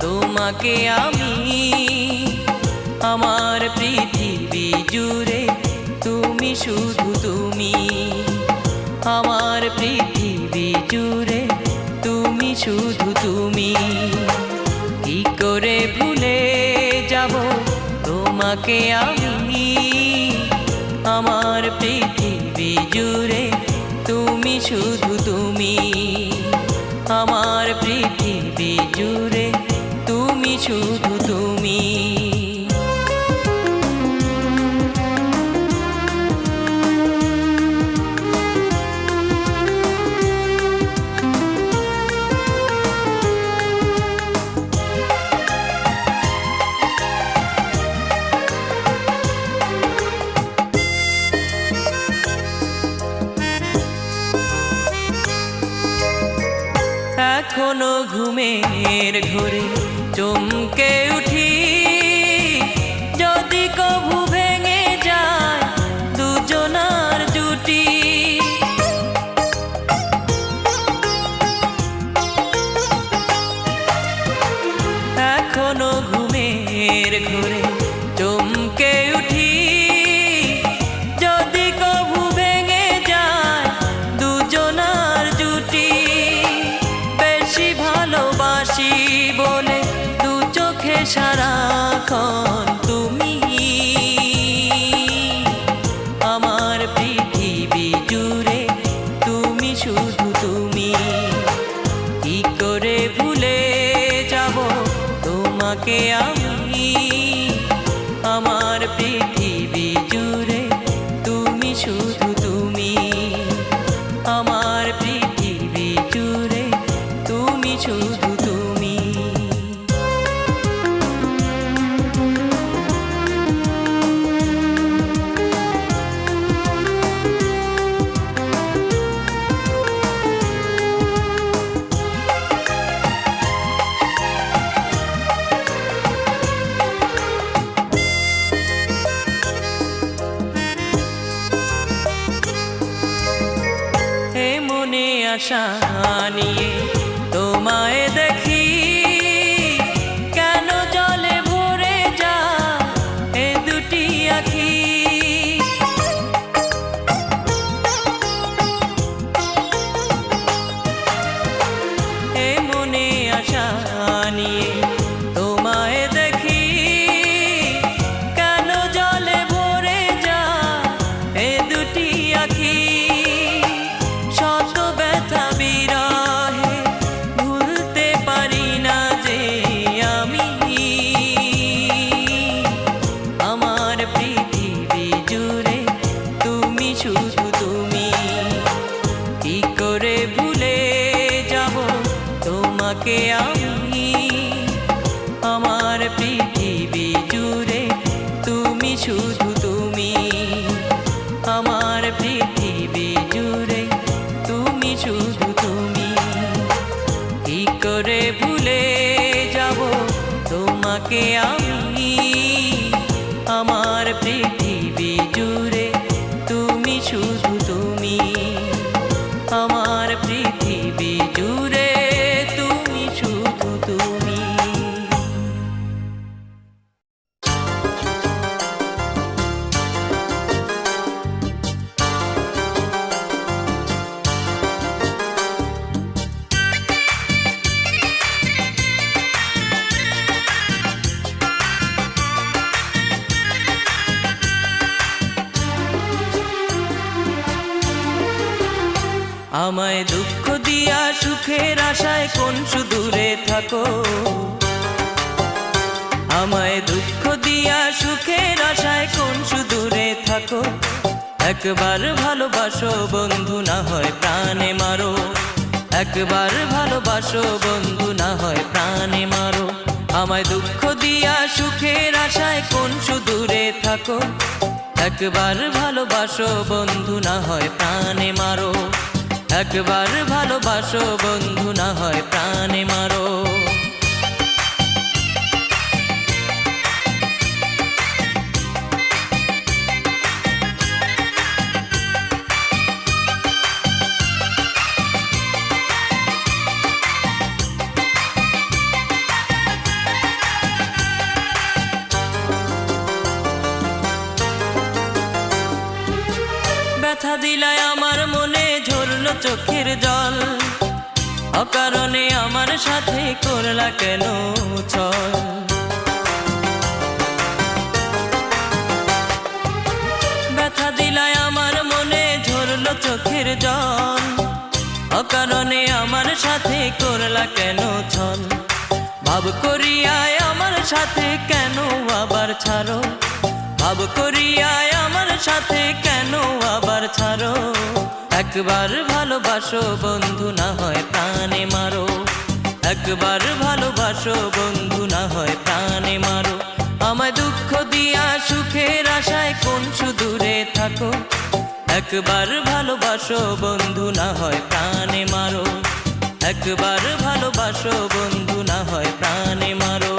তোমাকে আমি আমার পৃথিবী জুড়ে তুমি শুধু তুমি আমার পৃথিবী জুড়ে তুমি শুধু তুমি কি করে ভুলে যাব তোমাকে আমি, আমার পৃথিবী জুড়ে তুমি শুধু তুমি, আমার পৃথিবী জুড়ে তুমি শুধু তুমি। এখনো ঘুমের ঘোরে চমকে উঠি, যদি কভু ভেঙে যায় দুজনার জুটি। এখনো ঘুমের ঘোরে চমকে উঠি, যদি কভু ভেঙে যায় দুজনার জুটি। ভালোবাসি বলে দু চোখে সারাক্ষণ তুমি, আমার পৃথিবী জুড়ে তুমি শুধু তুমি। কি করে ভুলে যাব তোমাকে আমি, আমার পৃথিবী জুড়ে তুমি শুধু তুমি, আমার পৃথিবী জুড়ে তুমি শুধু তুমি। এ মনে আশা নিয়ে তোমায় দেখি, কেন জলে ভরে যায় এ দুটি আঁখি। এ মনে আশা নিয়ে তোমায় দেখি, কেন জলে ভরে যায় এ দুটি আঁখি। শত ব্যথা বিরহে ভুলতে পারি না যে আমি, আমার পৃথিবী জুড়ে তুমি শুধু তুমি। কি করে ভুলে যাব তোমাকে আমি, আমার পৃথিবী জুড়ে তুমি শুধু তুমি, আমার পৃথিবী জুড়ে তুমি শুধু তুমি। কি করে ভুলে যাব তোমাকে আমি, আমার পৃথিবী জুড়ে তুমি শুধু তুমি, আমার পৃথিবী জুড়ে তুমি শুধু তুমি। আমায় দুঃখ দিয়া সুখের আশায় কোন সুদূরে থাকো, আমায় দুঃখ দিয়া সুখের আশায় কোন সুদূরে থাকো। একবার ভালোবাসো বন্ধু, না হয় প্রাণে মারো, একবার ভালোবাসো বন্ধু, না হয় প্রাণে মারো। আমায় দুঃখ দিয়া সুখের আশায় কোন সুদূরে থাকো, একবার ভালোবাসো বন্ধু, না হয় প্রাণে মারো, একবার ভালোবাসো বন্ধু, না হয় প্রাণে মারো। ব্যথা দিলায় আমার মনে ঝরল চোখের জল, অকারণে আমার সাথে করলা কেন ছল? ব্যথা দিলায় আমার মনে ঝরলো চোখের জল, অকারণে আমার সাথে করলা কেন ছল? ভাব করিয়ায় আমার সাথে কেন আবার ছাড়ো? ভাব করিয়ায় আমার সাথে কেন আবার ছাড়ো? একবার ভালোবাসো বন্ধু, না হয় প্রাণে মারো। একবার ভালোবাসো বন্ধু, না হয় প্রাণে মারো। আমায় দুঃখ দিয়া সুখের আশায় কোন সুদূরে থাকো। একবার ভালোবাসো বন্ধু, না হয় প্রাণে মারো। একবার ভালোবাসো বন্ধু, না হয় প্রাণে মারো।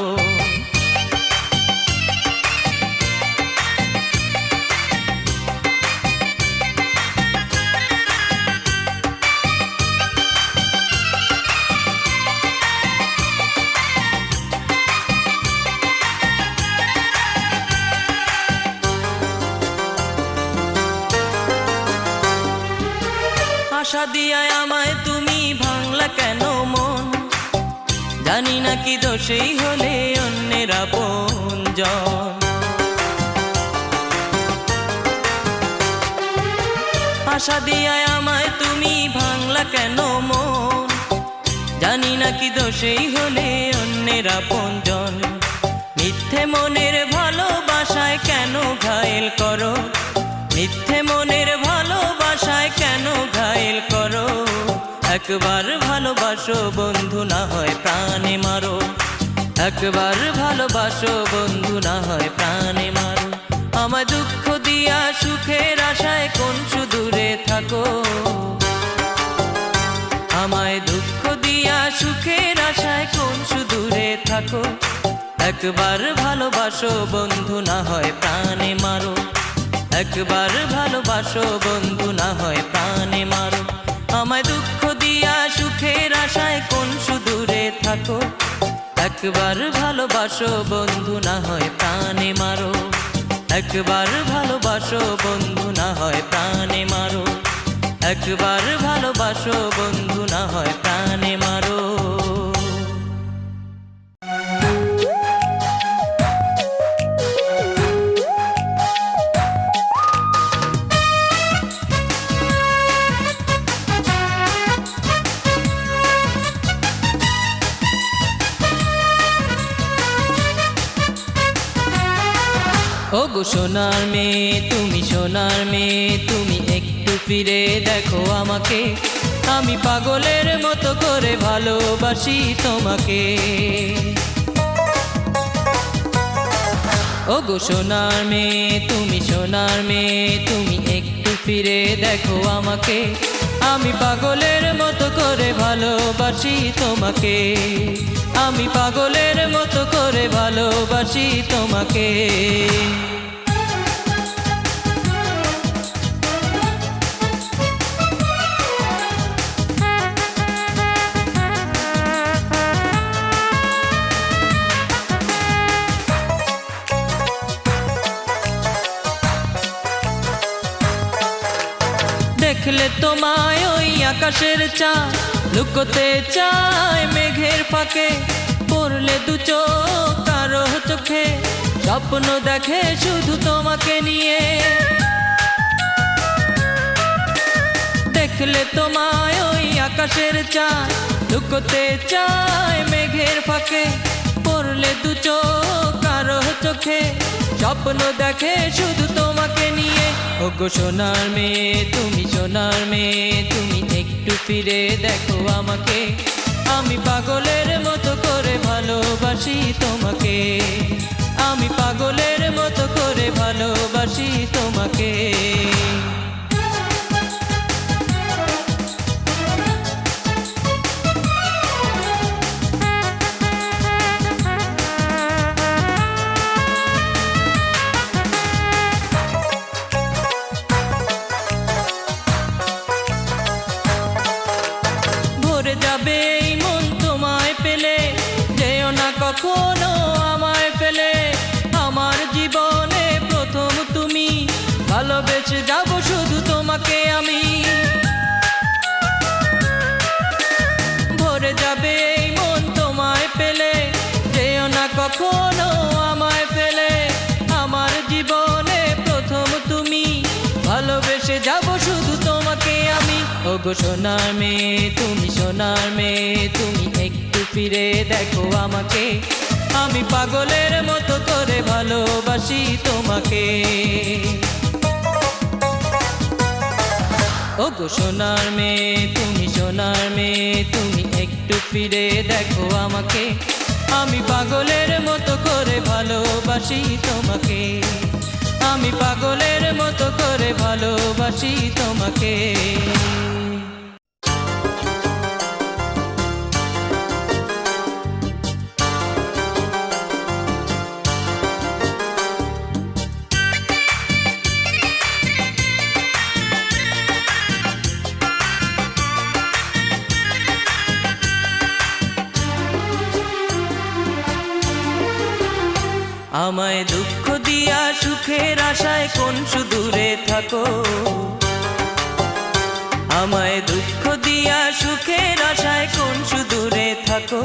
আশা দিয়ায় আমায় তুমি ভাঙলা কেন মন? জানি না কি দোষেই হলে অন্যের আপনজন। আশা দিয়ায় আমায় তুমি ভাঙলা কেন মন? জানি না কি দোষেই হলে অন্যের আপনজন। মিথ্যে মনের ভালোবাসায় কেন ঘায়েল করো? মিথ্যে মনের ভালোবাসায় কেন ঘায়েল করো? একবার ভালোবাসো বন্ধু, না হয় প্রাণে মারো। একবার ভালোবাসো বন্ধু, না হয় প্রাণে মারো। আমায় দুঃখ দিয়া সুখের আশায় কোন সুদূরে থাকো। আমায় দুঃখ দিয়া সুখের আশায় কোন সুদূরে থাকো। একবার ভালোবাসো বন্ধু, না হয় প্রাণে মারো। একবার ভালোবাসো বন্ধু, না হয় প্রাণে মারো। আমায় দুঃখ দিয়া সুখের আশায় কোন সুদূরে থাকো। একবার ভালোবাসো বন্ধু, না হয় প্রাণে মারো। একবার ভালোবাসো বন্ধু, না হয় প্রাণে মারো। একবার ভালোবাসো বন্ধু, না হয় প্রাণে মারো। ওগো সোনার মেয়ে তুমি, সোনার মেয়ে তুমি, একটু ফিরে দেখো আমাকে। আমি পাগলের মতো করে ভালোবাসি তোমাকে। ওগো সোনার মেয়ে তুমি, সোনার মেয়ে তুমি, একটু ফিরে দেখো আমাকে। আমি পাগলের মতো করে ভালোবাসি তোমাকে। আমি পাগলের মতো করে ভালোবাসি তোমাকে। দেখলে তোমায় ওই আকাশের চাঁদ, লুকোতে চায় মেঘের ফাঁকে। পড়লে দু চোখ কারো চোখে, স্বপ্ন দেখে শুধু তোমাকে নিয়ে। দেখলে তোমায় ওই আকাশের চাঁদ, লুকোতে চায় মেঘের ফাঁকে। পড়লে দু চোখ কারো চোখে, স্বপ্ন দেখে শুধু তোমাকে নিয়ে। ওগো সোনার মেয়ে তুমি, সোনার মেয়ে তুমি, একটু ফিরে দেখো আমাকে। আমি পাগলের মতো করে ভালোবাসি তোমাকে। আমি পাগলের মতো করে ভালোবাসি তোমাকে। কখনো আমায় ফেলে, আমার জীবনে প্রথম তুমি। ভালোবেসে যাব শুধু তোমাকে আমি। ওগো সোনার মেয়ে তুমি, সোনার মেয়ে তুমি, একটু ফিরে দেখো আমাকে, আমি পাগলের মতো করে ভালোবাসি তোমাকে। ওগো সোনার মেয়ে তুমি, সোনার মেয়ে তুমি, একটু ফিরে দেখো আমাকে, আমি পাগলের মতো করে ভালোবাসি তোমাকে, আমি পাগলের মতো করে ভালোবাসি তোমাকে। আমায় দুঃখ দিয়া সুখের আশায় কোন সুদূরে থাকো, আমায় দুঃখ দিয়া সুখের আশায় কোন সুদূরে থাকো,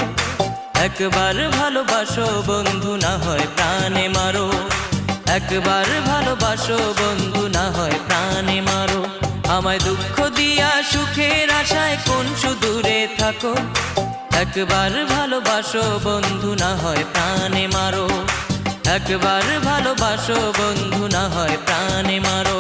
একবার ভালোবাসো বন্ধু না হয় প্রাণে মারো, একবার ভালোবাসো বন্ধু না হয় প্রাণে মারো। আমায় দুঃখ দিয়া সুখের আশায় কোন সুদূরে থাকো, একবার ভালোবাসো বন্ধু না হয় প্রাণে মারো, একবার ভালোবাসো বন্ধু না হয় প্রাণে মারো।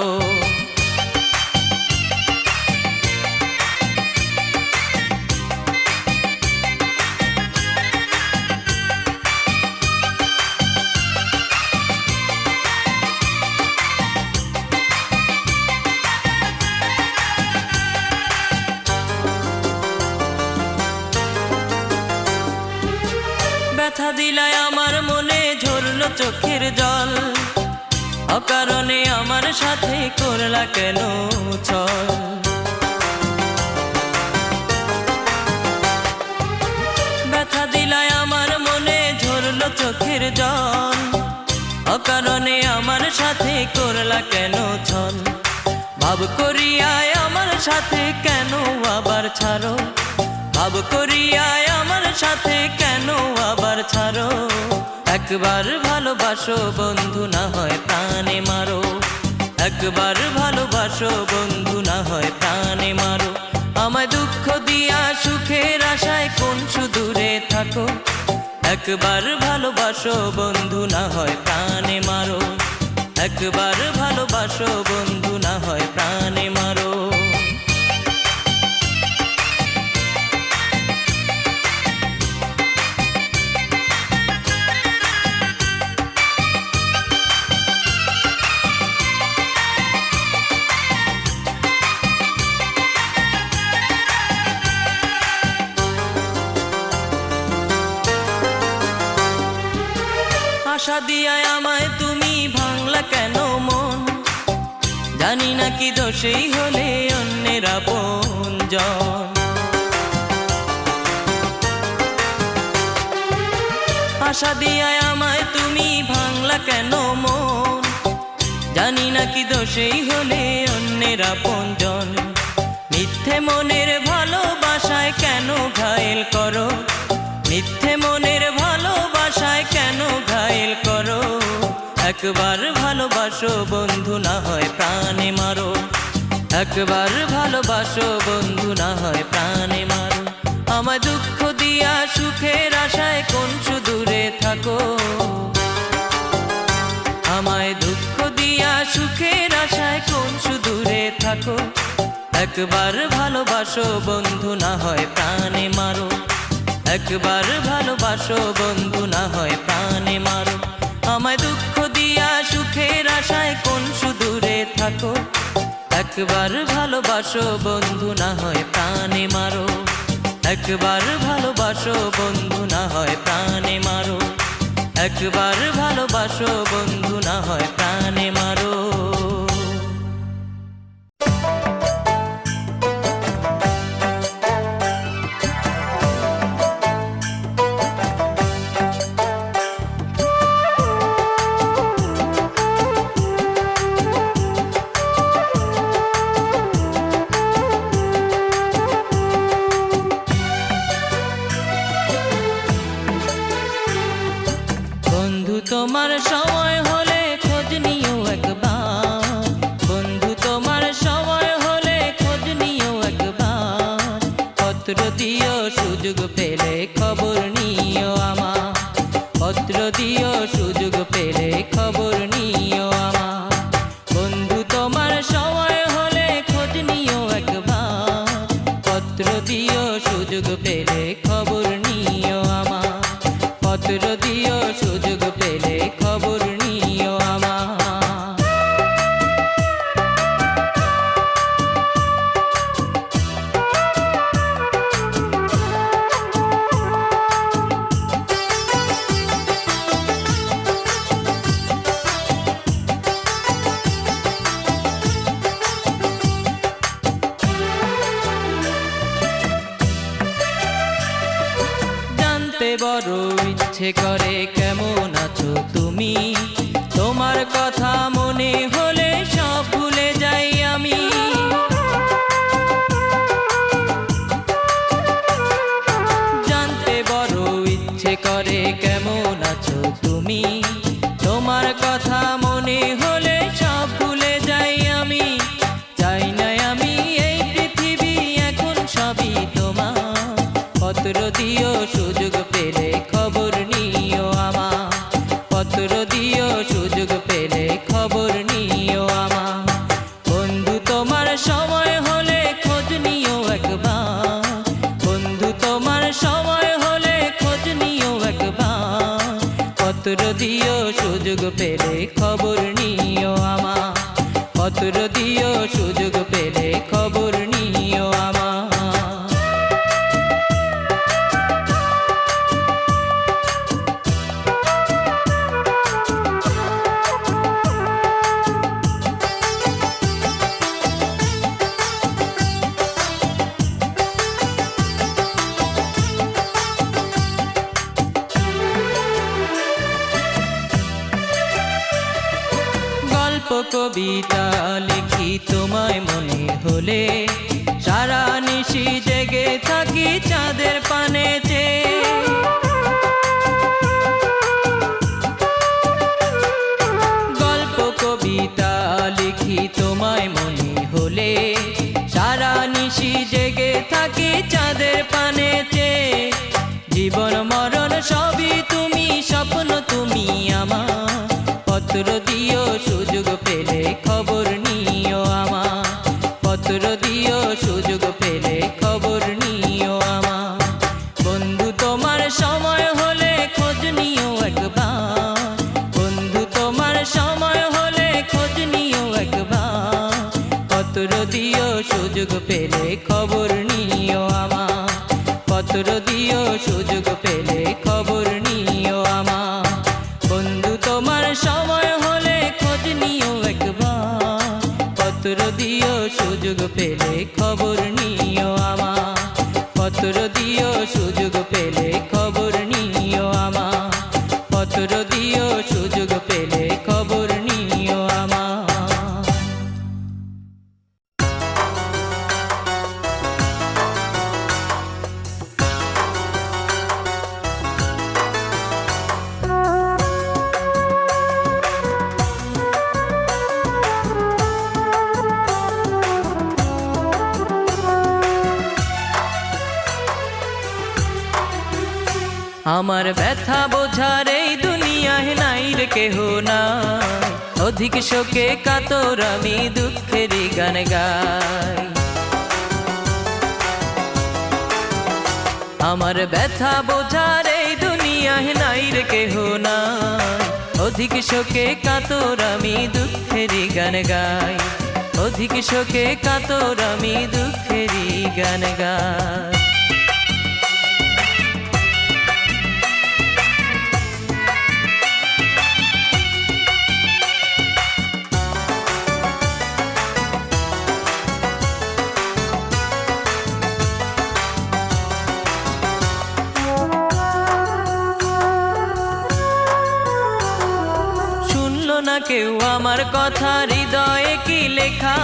ব্যথা দিলায় আমার মনে ঝরলো চোখের জল, অকারণে আমার সাথে করলা কেন ছল। ব্যথা দিলায় আমার মনে ঝরলো চোখের জল, অকারণে আমার সাথে করলা কেন ছল। ভাব করিয়ায় আমার সাথে কেন আবার ছাড়ো, ভাব করিয়ায় আমার সাথে কেন আবার ছাড়ো, একবার ভালোবাসো বন্ধু না হয় প্রাণে মারো, একবার ভালোবাসো বন্ধু না হয় প্রাণে মারো। আমায় দুঃখ দিয়া সুখের আশায় কোন সুদূরে থাকো, একবার ভালোবাসো বন্ধু না হয় প্রাণে মারো, একবার ভালোবাসো বন্ধু না হয় প্রাণে মারো। আশা দিয়ায় আমায় তুমি ভাঙলা কেন মন, জানি না কি দোষেই হলে অন্যের আপনজন। আশা দিয়ায় আমায় তুমি ভাঙলা কেন মন, জানি না কি দোষেই হলে অন্যের আপনজন। মিথ্যে মনের ভালোবাসায় কেন ঘায়েল করো, মিথ্যে মনের ভালোবাসায় কেন ঘায়েল করো, একবার ভালোবাসো বন্ধু না হয় প্রাণে মারো, একবার ভালোবাসো বন্ধু না হয় প্রাণে মারো। আমায় দুঃখ দিয়া সুখের আশায় কোন সুদূরে থাকো, আমায় দুঃখ দিয়া সুখের আশায় কোন সুদূরে থাকো, একবার ভালোবাসো বন্ধু না হয় প্রাণে মারো, একবার ভালোবাসো বন্ধু না হয় প্রাণে মারো। আমায় দুঃখ দিয়া সুখের আশায় কোন সুদূরে থাকো, একবার ভালোবাসো বন্ধু না হয় প্রাণে মারো, একবার ভালোবাসো বন্ধু না হয় প্রাণে মারো, একবার ভালোবাসো বন্ধু না হয় প্রাণে মারো। তোমার সময় হলে খোঁজ নিও একবার, পত্র দিও সুযোগ পেলে খবর নিও আমার, পত্র দিও সুযোগ পেলে খবর নিও আমার। বন্ধু তোমার সময় হলে খোঁজ নিও একবার, পত্র দিও সুযোগ পেলে খবর নিও আমার, পত্র দিও সুযোগ পেলে খবর নিও আমার। বড় ইচ্ছে করে কেমন আছো তুমি, তোমার কথা মনে হলে সব ভুলে যাই আমি। জানতে বড় ইচ্ছে করে কেমন আছো তুমি, তোমার কথা মনে হলে সব ভুলে যাই আমি। চাই না আমি এই পৃথিবী এখন সবই তোমার, পত্র দিও সুযোগ পেলে খবর নিও আমার, পত্র দিও সুযোগ পেলে খবর নিও আমার। বন্ধু তোমার সময় হলে খোঁজ নিও একবার, বন্ধু তোমার সময় হলে খোঁজ নিও একবার, পত্র দিও সুযোগ পেলে খবর নিও আমার, পত্র দিও সুযোগ পেলে খবর নিও আমার। কবিতা লিখি তোমায় মনে হলে, সারা নিশি জেগে থাকি চাঁদের পানে চেয়ে। গল্প কবিতা লিখি তোমায় মনে হলে, সারা নিশি জেগে থাকি চাঁদের পানে চেয়ে। জীবন মরণ সবই তুমি, স্বপ্ন তুমি আমার, পত্র দিও সুযোগ পেলে খবর নিও আমার, পত্র দিও সুযোগ পেলে খবর নিও আমার। বন্ধু তোমার সময় হলে খোঁজ নিও একবার, বন্ধু তোমার সময় হলে খোঁজ নিও একবার, পত্র দিও সুযোগ পেলে খবর নিও আমার, পত্র দিও সুযোগ পেলে খবর নিও আমার। বন্ধু তোমার সময় হলে খোঁজ নিও একবার, পত্র দিও সুযোগ পেলে খবর নিও আমার, পত্র দিও সুযোগ পেলে খবর নিও আমার, পত্র দিও সুযোগ পেলে খবর নিও আমার। আমার ব্যথা বোঝার এই দুনিয়ায় নাই রে কেহ নাই, অধিক শোকে কাতর আমি দুঃখেরই গান গাই। আমার ব্যথা বোঝার এই দুনিয়ায় নাই রে কেহ নাই, অধিক শোকে কাতর আমি দুঃখেরই গান গাই, অধিক শোকে কাতর আমি দুঃখেরই গান গাই। না কেউ আমার কথা, হৃদয়ে কি লেখা,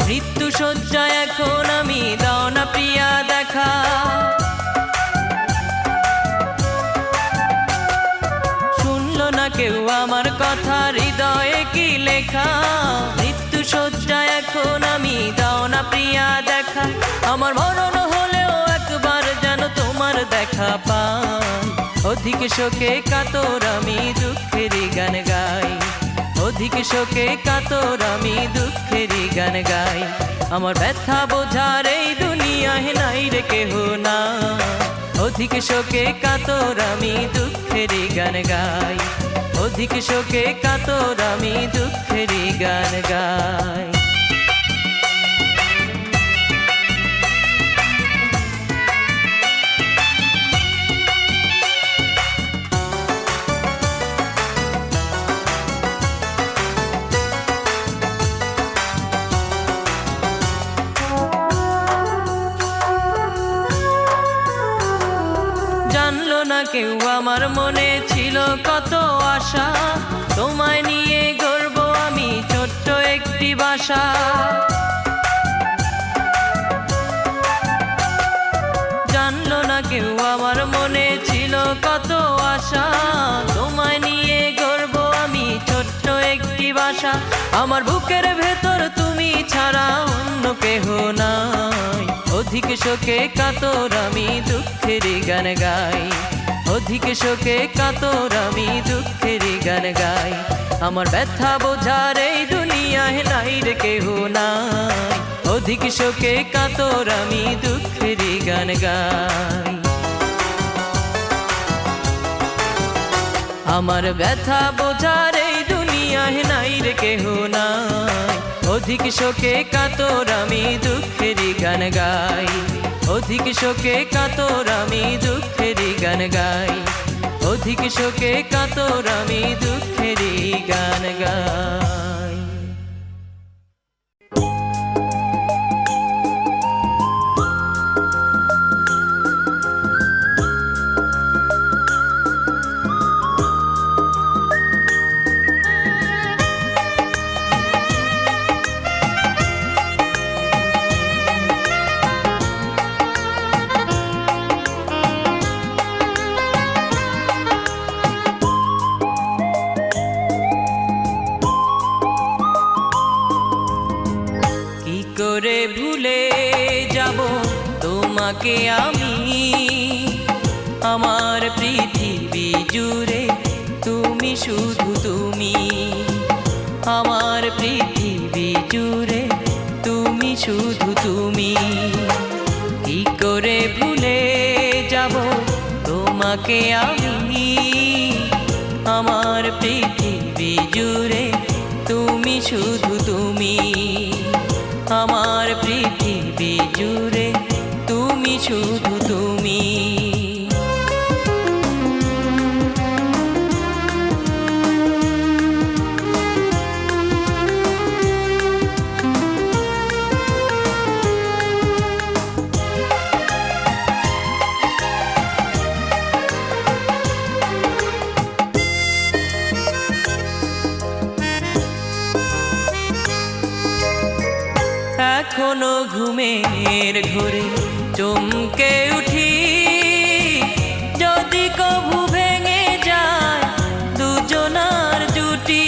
মৃত্যু শয্যা এখন আমি, দাও না প্রিয়া দেখা। শুনলো না কেউ আমার কথা, হৃদয়ে কি লেখা, মৃত্যু শয্যা এখন আমি, দাও না প্রিয়া দেখা। আমার মরণ হলেও এক দেখা পাই, অধিক শোকে কাতর আমি দুঃখেরই গান গাই, অধিক শোকে কাতর আমি দুঃখেরই গান গাই। আমার ব্যথা বোঝার এই দুনিয়ায় নাই রে কেহ না, অধিক শোকে কাতর আমি দুঃখেরই গান গাই, অধিক শোকে কাতর আমি দুঃখেরই গান গাই। জানলো না কেউ আমার মনে ছিল কত আশা, তোমায় নিয়ে গর্ব আমি ছোট্ট একটি বাসা। জানলো না কেউ আমার মনে ছিল কত আশা, তোমায় নিয়ে গর্ব আমি ছোট্ট একটি বাসা। আমার বুকের ভেতর তুমি ছাড়া অন্য কেহ নাই, অধিক শোকে কাতর আমি দুঃখেরই গান গাই, অধিক শোকে কাতর আমি দুঃখেরই গান গাই। আমার ব্যথা বোঝার এই দুনিয়ায় নাই রে কেহ নাই, অধিক শোকে কাতর আমি দুঃখেরই গান গাই। আমার ব্যথা বোঝার এই দুনিয়ায় নাই রে কেহ নাই, অধিক শোকে কাতর আমি দুঃখেরই গান গাই, অধিক শোকে কাতর আমি দুঃখেরই গান গাই, অধিক শোকে কাতর আমি দুঃখেরই গান গাই। করে ভুলে যাব তোমাকে আমি, আমার পৃথিবী জুড়ে তুমি শুধু তুমি, আমার পৃথিবী জুড়ে তুমি শুধু তুমি। কি করে ভুলে যাব তোমাকে আমি, আমার পৃথিবী জুড়ে তুমি শুধু তুমি, আমার পৃথিবী জুড়ে তুমি শুধু তুমি। এখনো ঘুমের ঘোরে চমকে উঠি, যদি কভু ভেঙে যায় দুজনার জুটি।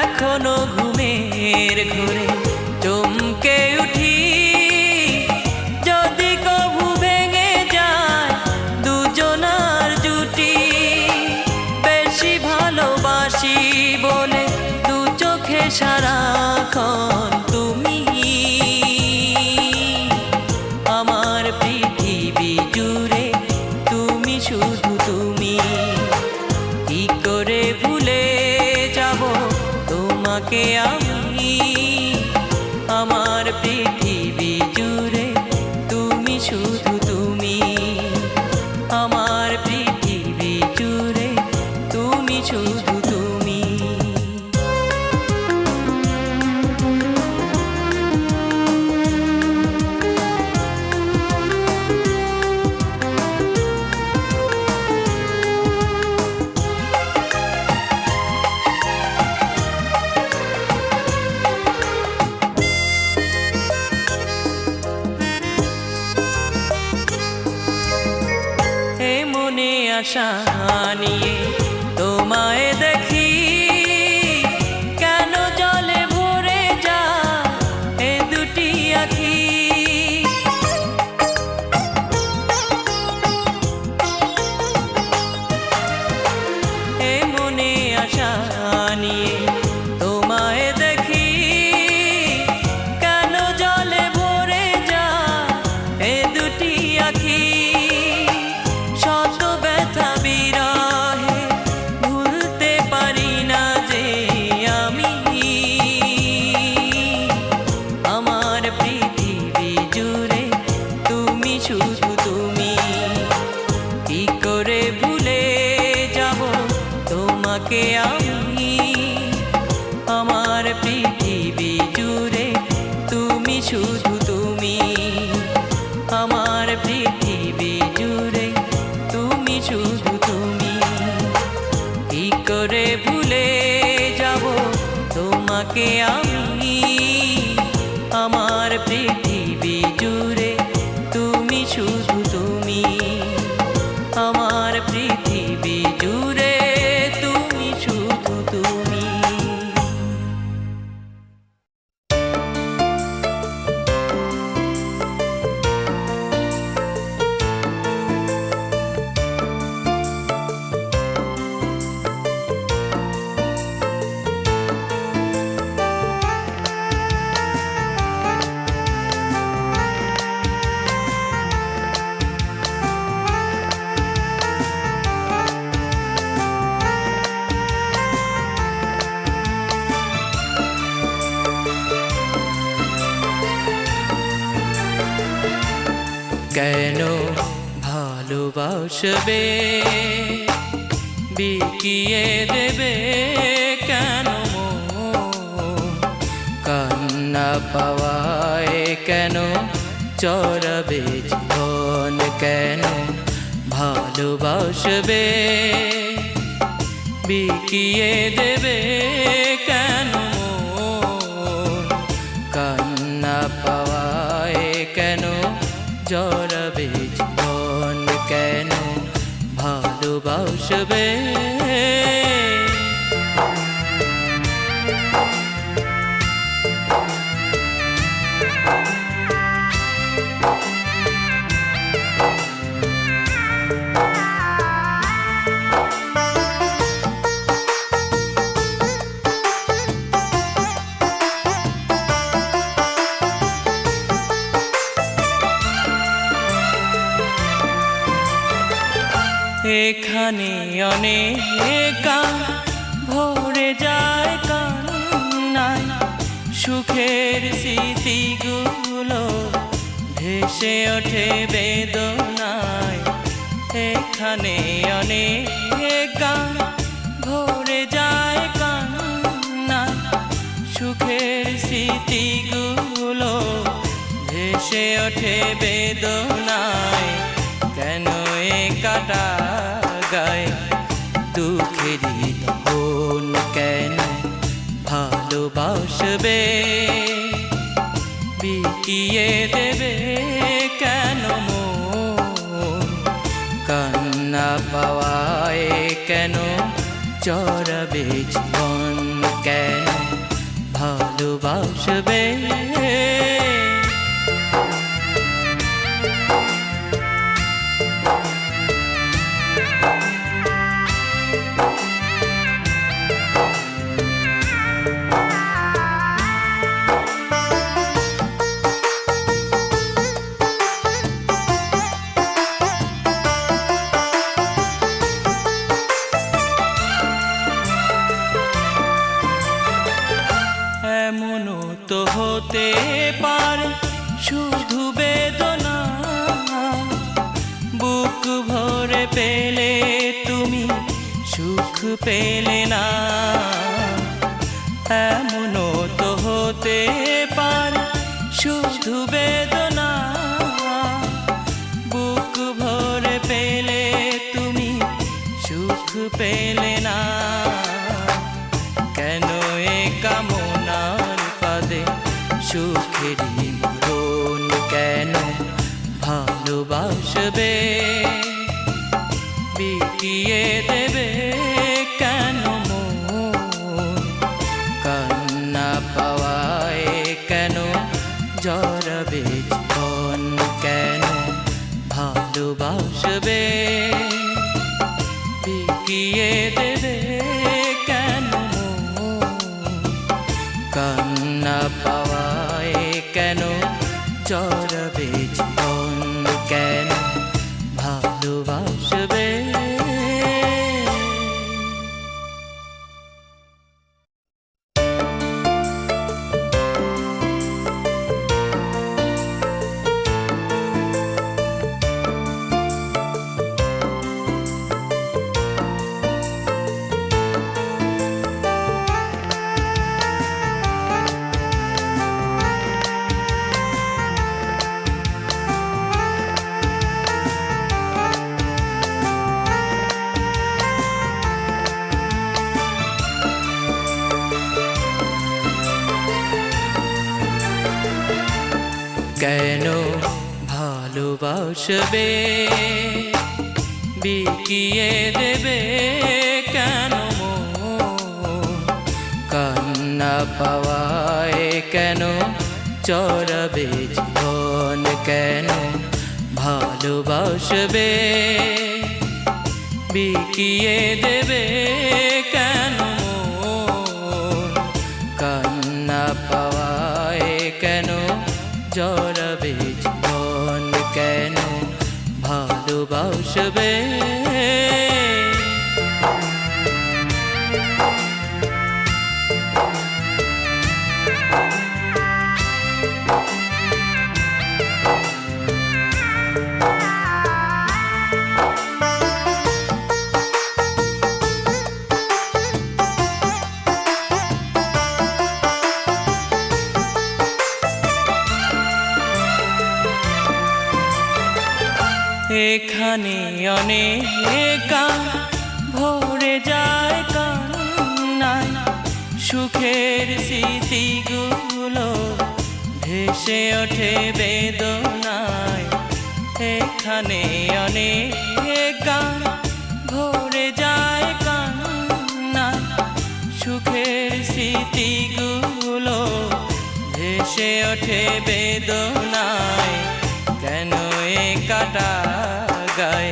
এখনো ঘুমের ঘোরে চমকে উঠি, যদি কভু ভেঙে যায় দুজনার জুটি। বেশি ভালোবাসি বলে দু চোখে সারাক্ষণ তুমি, আমার পৃথিবী জুড়ে তুমি শুধু তুমি। কি করে ভুলে যাব তোমাকে আমি, আমার পৃথিবী জুড়ে তুমি শুধু তুমি, আমার পৃথিবী জুড়ে তুমি শুধু তুমি। মনে আশা নিয়ে তোমায় দেখি, কেন জলে ভরে যায় শুধু তুমি, আমার পৃথিবী জুড়ে তুমি শুধু তুমি। কি করে ভুলে যাব তোমাকে আমি, আমার পৃথিবী জুড়ে তুমি শুধু তুমি, আমার পৃথিবী জুড়ে তুমি শুধু তুমি। কেন ভালোবাসবে বিকিয়ে দেবে কেন মন, কান্না পাওয়ায় কেন চড়াবে জীবন, কেন ভালোবাসবে বিকিয়ে দেবে কেন মন, কান্না পাওয়ায় কেন জড়াবে জীবন, কেন ভালোবাসবে। এখানে অনেক ভরে যায় কান্নায়, সুখের স্মৃতিগুলো ভেসে ওঠে বেদনায়। এখানে অনেক ভরে যায় কান্নায়, সুখের স্মৃতিগুলো ভেসে ওঠে বেদনায়। কেন এ কাটা গায় দুঃখেরই তখন, কেন ভালোবাসবে বিকিয়ে দেবে কেন মন, কান্না পাওয়ায় কেন চড়াবে জীবন, কেন ভালোবাসবে। এমনও তো হতে পারে শুধু বেদনা, বুক ভরে পেলে তুমি সুখ পেলে না। এমনও তো হতে পারে শুধু বেদনা, বুক ভরে পেলে তুমি সুখ পেলে না। কেন এ কামনার ফাঁদে সুখেরই মরণ, কেন ভালোবাসবে বিকিয়ে দেবে কেন মন, কান্না পাওয়ায় কেন জড়াবে জীবন, কেন ভালোবাসবে বিকিয়ে দেবে কেন মন, কান্না পাওয়ায় কেন জড়াবে জীবন, কেন ভালোবাসবে। কেন ভালোবাসবে বিকিয়ে দেবে কেন কান্না পাওয়ায় কেন চড়াবে জীবন কেন ভালোবাসবে বিকিয়ে দেবে কেন কান্না পাওয়ায় কেন জড়াবে জীবন কেন ভালোবাসবে এখানে অনেক ভরে যায় কান্নায় সুখের স্মৃতিগুলো ভেসে ওঠে বেদনায় এখানে অনেক ভরে যায় কান্নায় সুখের স্মৃতিগুলো ভেসে ওঠে বেদনায় কেন কাটা গায়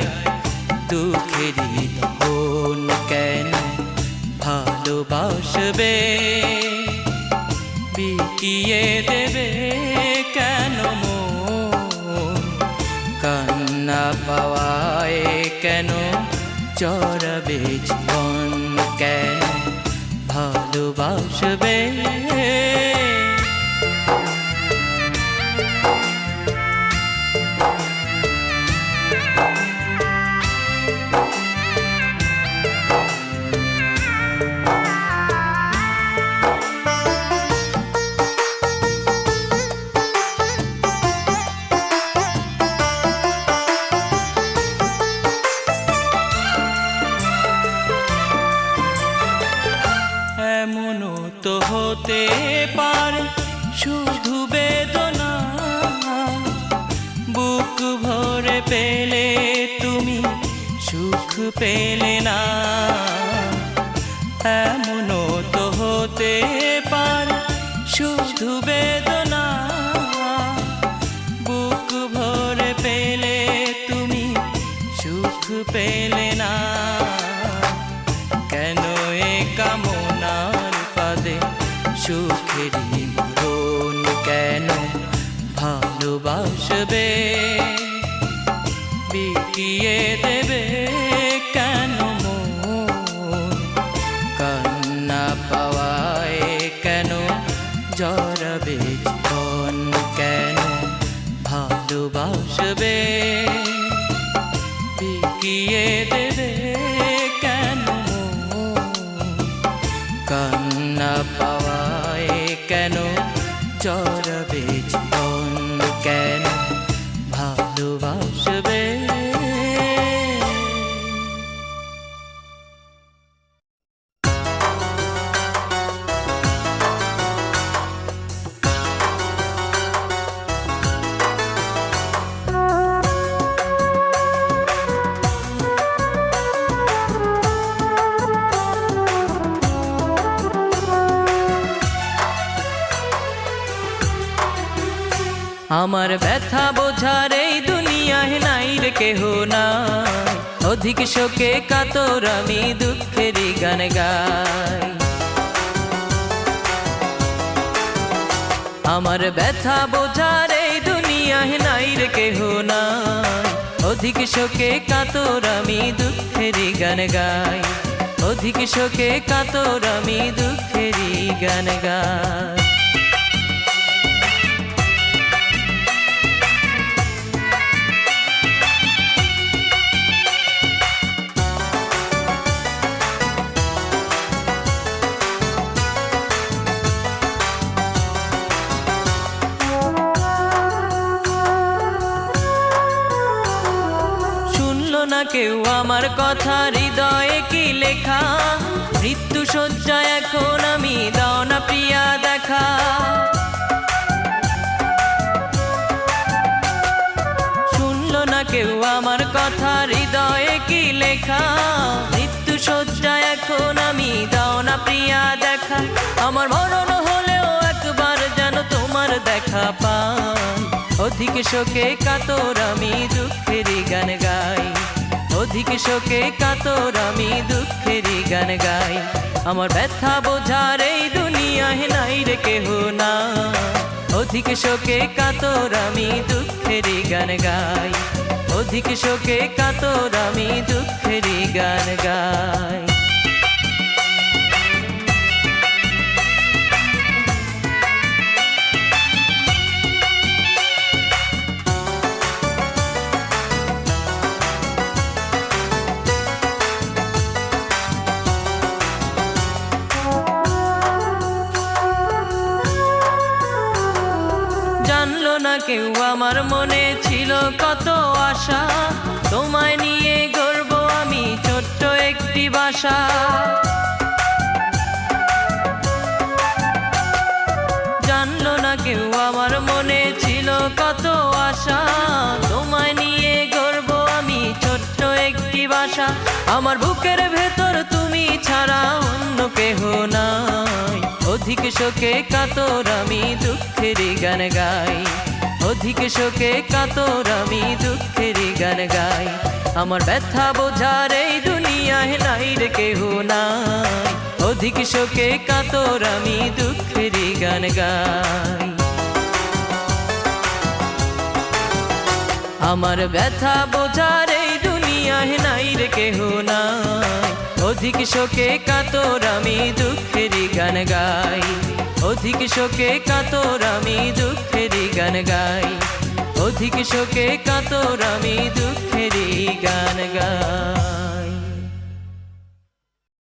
দুঃখেরই দহন কেন ভালোবাসবে বিকিয়ে দেবে কেন কান্না পাওয়ায় কেন চড়াবে জীবন কেন ভালোবাসবে এমনও তো হতে পারে শুধু বেদনা বুক ভরে পেলে তুমি সুখ পেলে না এমনও তো হতে পারে শুধু বেদনা বুক ভরে পেলে তুমি সুখ পেলে না কেন এ কামনার ফাঁদে সুখেরই মরণ কেন ভালোবাসবে বিকিয়ে দেবে কেন কান্না পাওয়ায় কেন জড়াবে জীবন কেন ভালোবাসবে বিকিয়ে দেবে কেন কান্না পাওয়ায় কেন জড়াবে জীবন কেন ভালোবাসবে আমার ব্যথা বোঝার এই দুনিয়ায় নাই রে কেহ নাই অধিক শোকে কাতর আমি দুঃখেরই গান গাই আমার ব্যথা বোঝার এই দুনিয়ায় নাই রে কেহ নাই অধিক শোকে কাতর আমি দুঃখেরই গান গাই অধিক শোকে কাতর আমি দুঃখেরই গান গাই না কেউ আমার কথা হৃদয়ে কি লেখা মৃত্যু শয্যায় এখন আমি দাও না প্রিয়া দেখা লেখা। মৃত্যু শয্যায় এখন আমি, দাও না প্রিয়া দেখা। আমার মরণ হলেও একবার যেন তোমার দেখা পাই। অধিক শোকে কাতর আমি দুঃখেরই গান গাই। অধিক শোকে কাতর আমি দুঃখেরই গান গাই। আমার ব্যথা বোঝার এই দুনিয়ায় নাই রে কেহ না। অধিক শোকে কাতর আমি দুঃখেরই গান গাই। অধিক শোকে কাতর আমি দুঃখেরই গান গাই। জানলো না কেউ আমার মনে ছিল কত আশা। তোমায় নিয়ে গর্ব আমি ছোট্ট একটি বাসা। জানলো না কেউ আমার মনে ছিল কত আশা। তোমায় নিয়ে গর্ব আমি ছোট্ট একটি বাসা। আমার বুকের ভেতর তুমি ছাড়া অন্য কেহ নাই। অধিক শোকে কাতর আমি দুঃখেরই গান গাই। অধিক শোকে কাতর আমি দুঃখেরই গান গাই। আমার ব্যথা বোঝার এই দুনিয়ায় নাই রে কেহ নাই। অধিক শোকে কাতর আমি দুঃখেরই গান গাই। আমার ব্যথা বোঝার এই দুনিয়ায় নাই রে কেহ নাই। অধিক শোকে কাতর আমি দুঃখেরই গান গাই। অধিক শোকে কাতর আমি দুঃখেরই গান গাই। অধিক শোকে কাতর আমি দুঃখেরই গান গাই।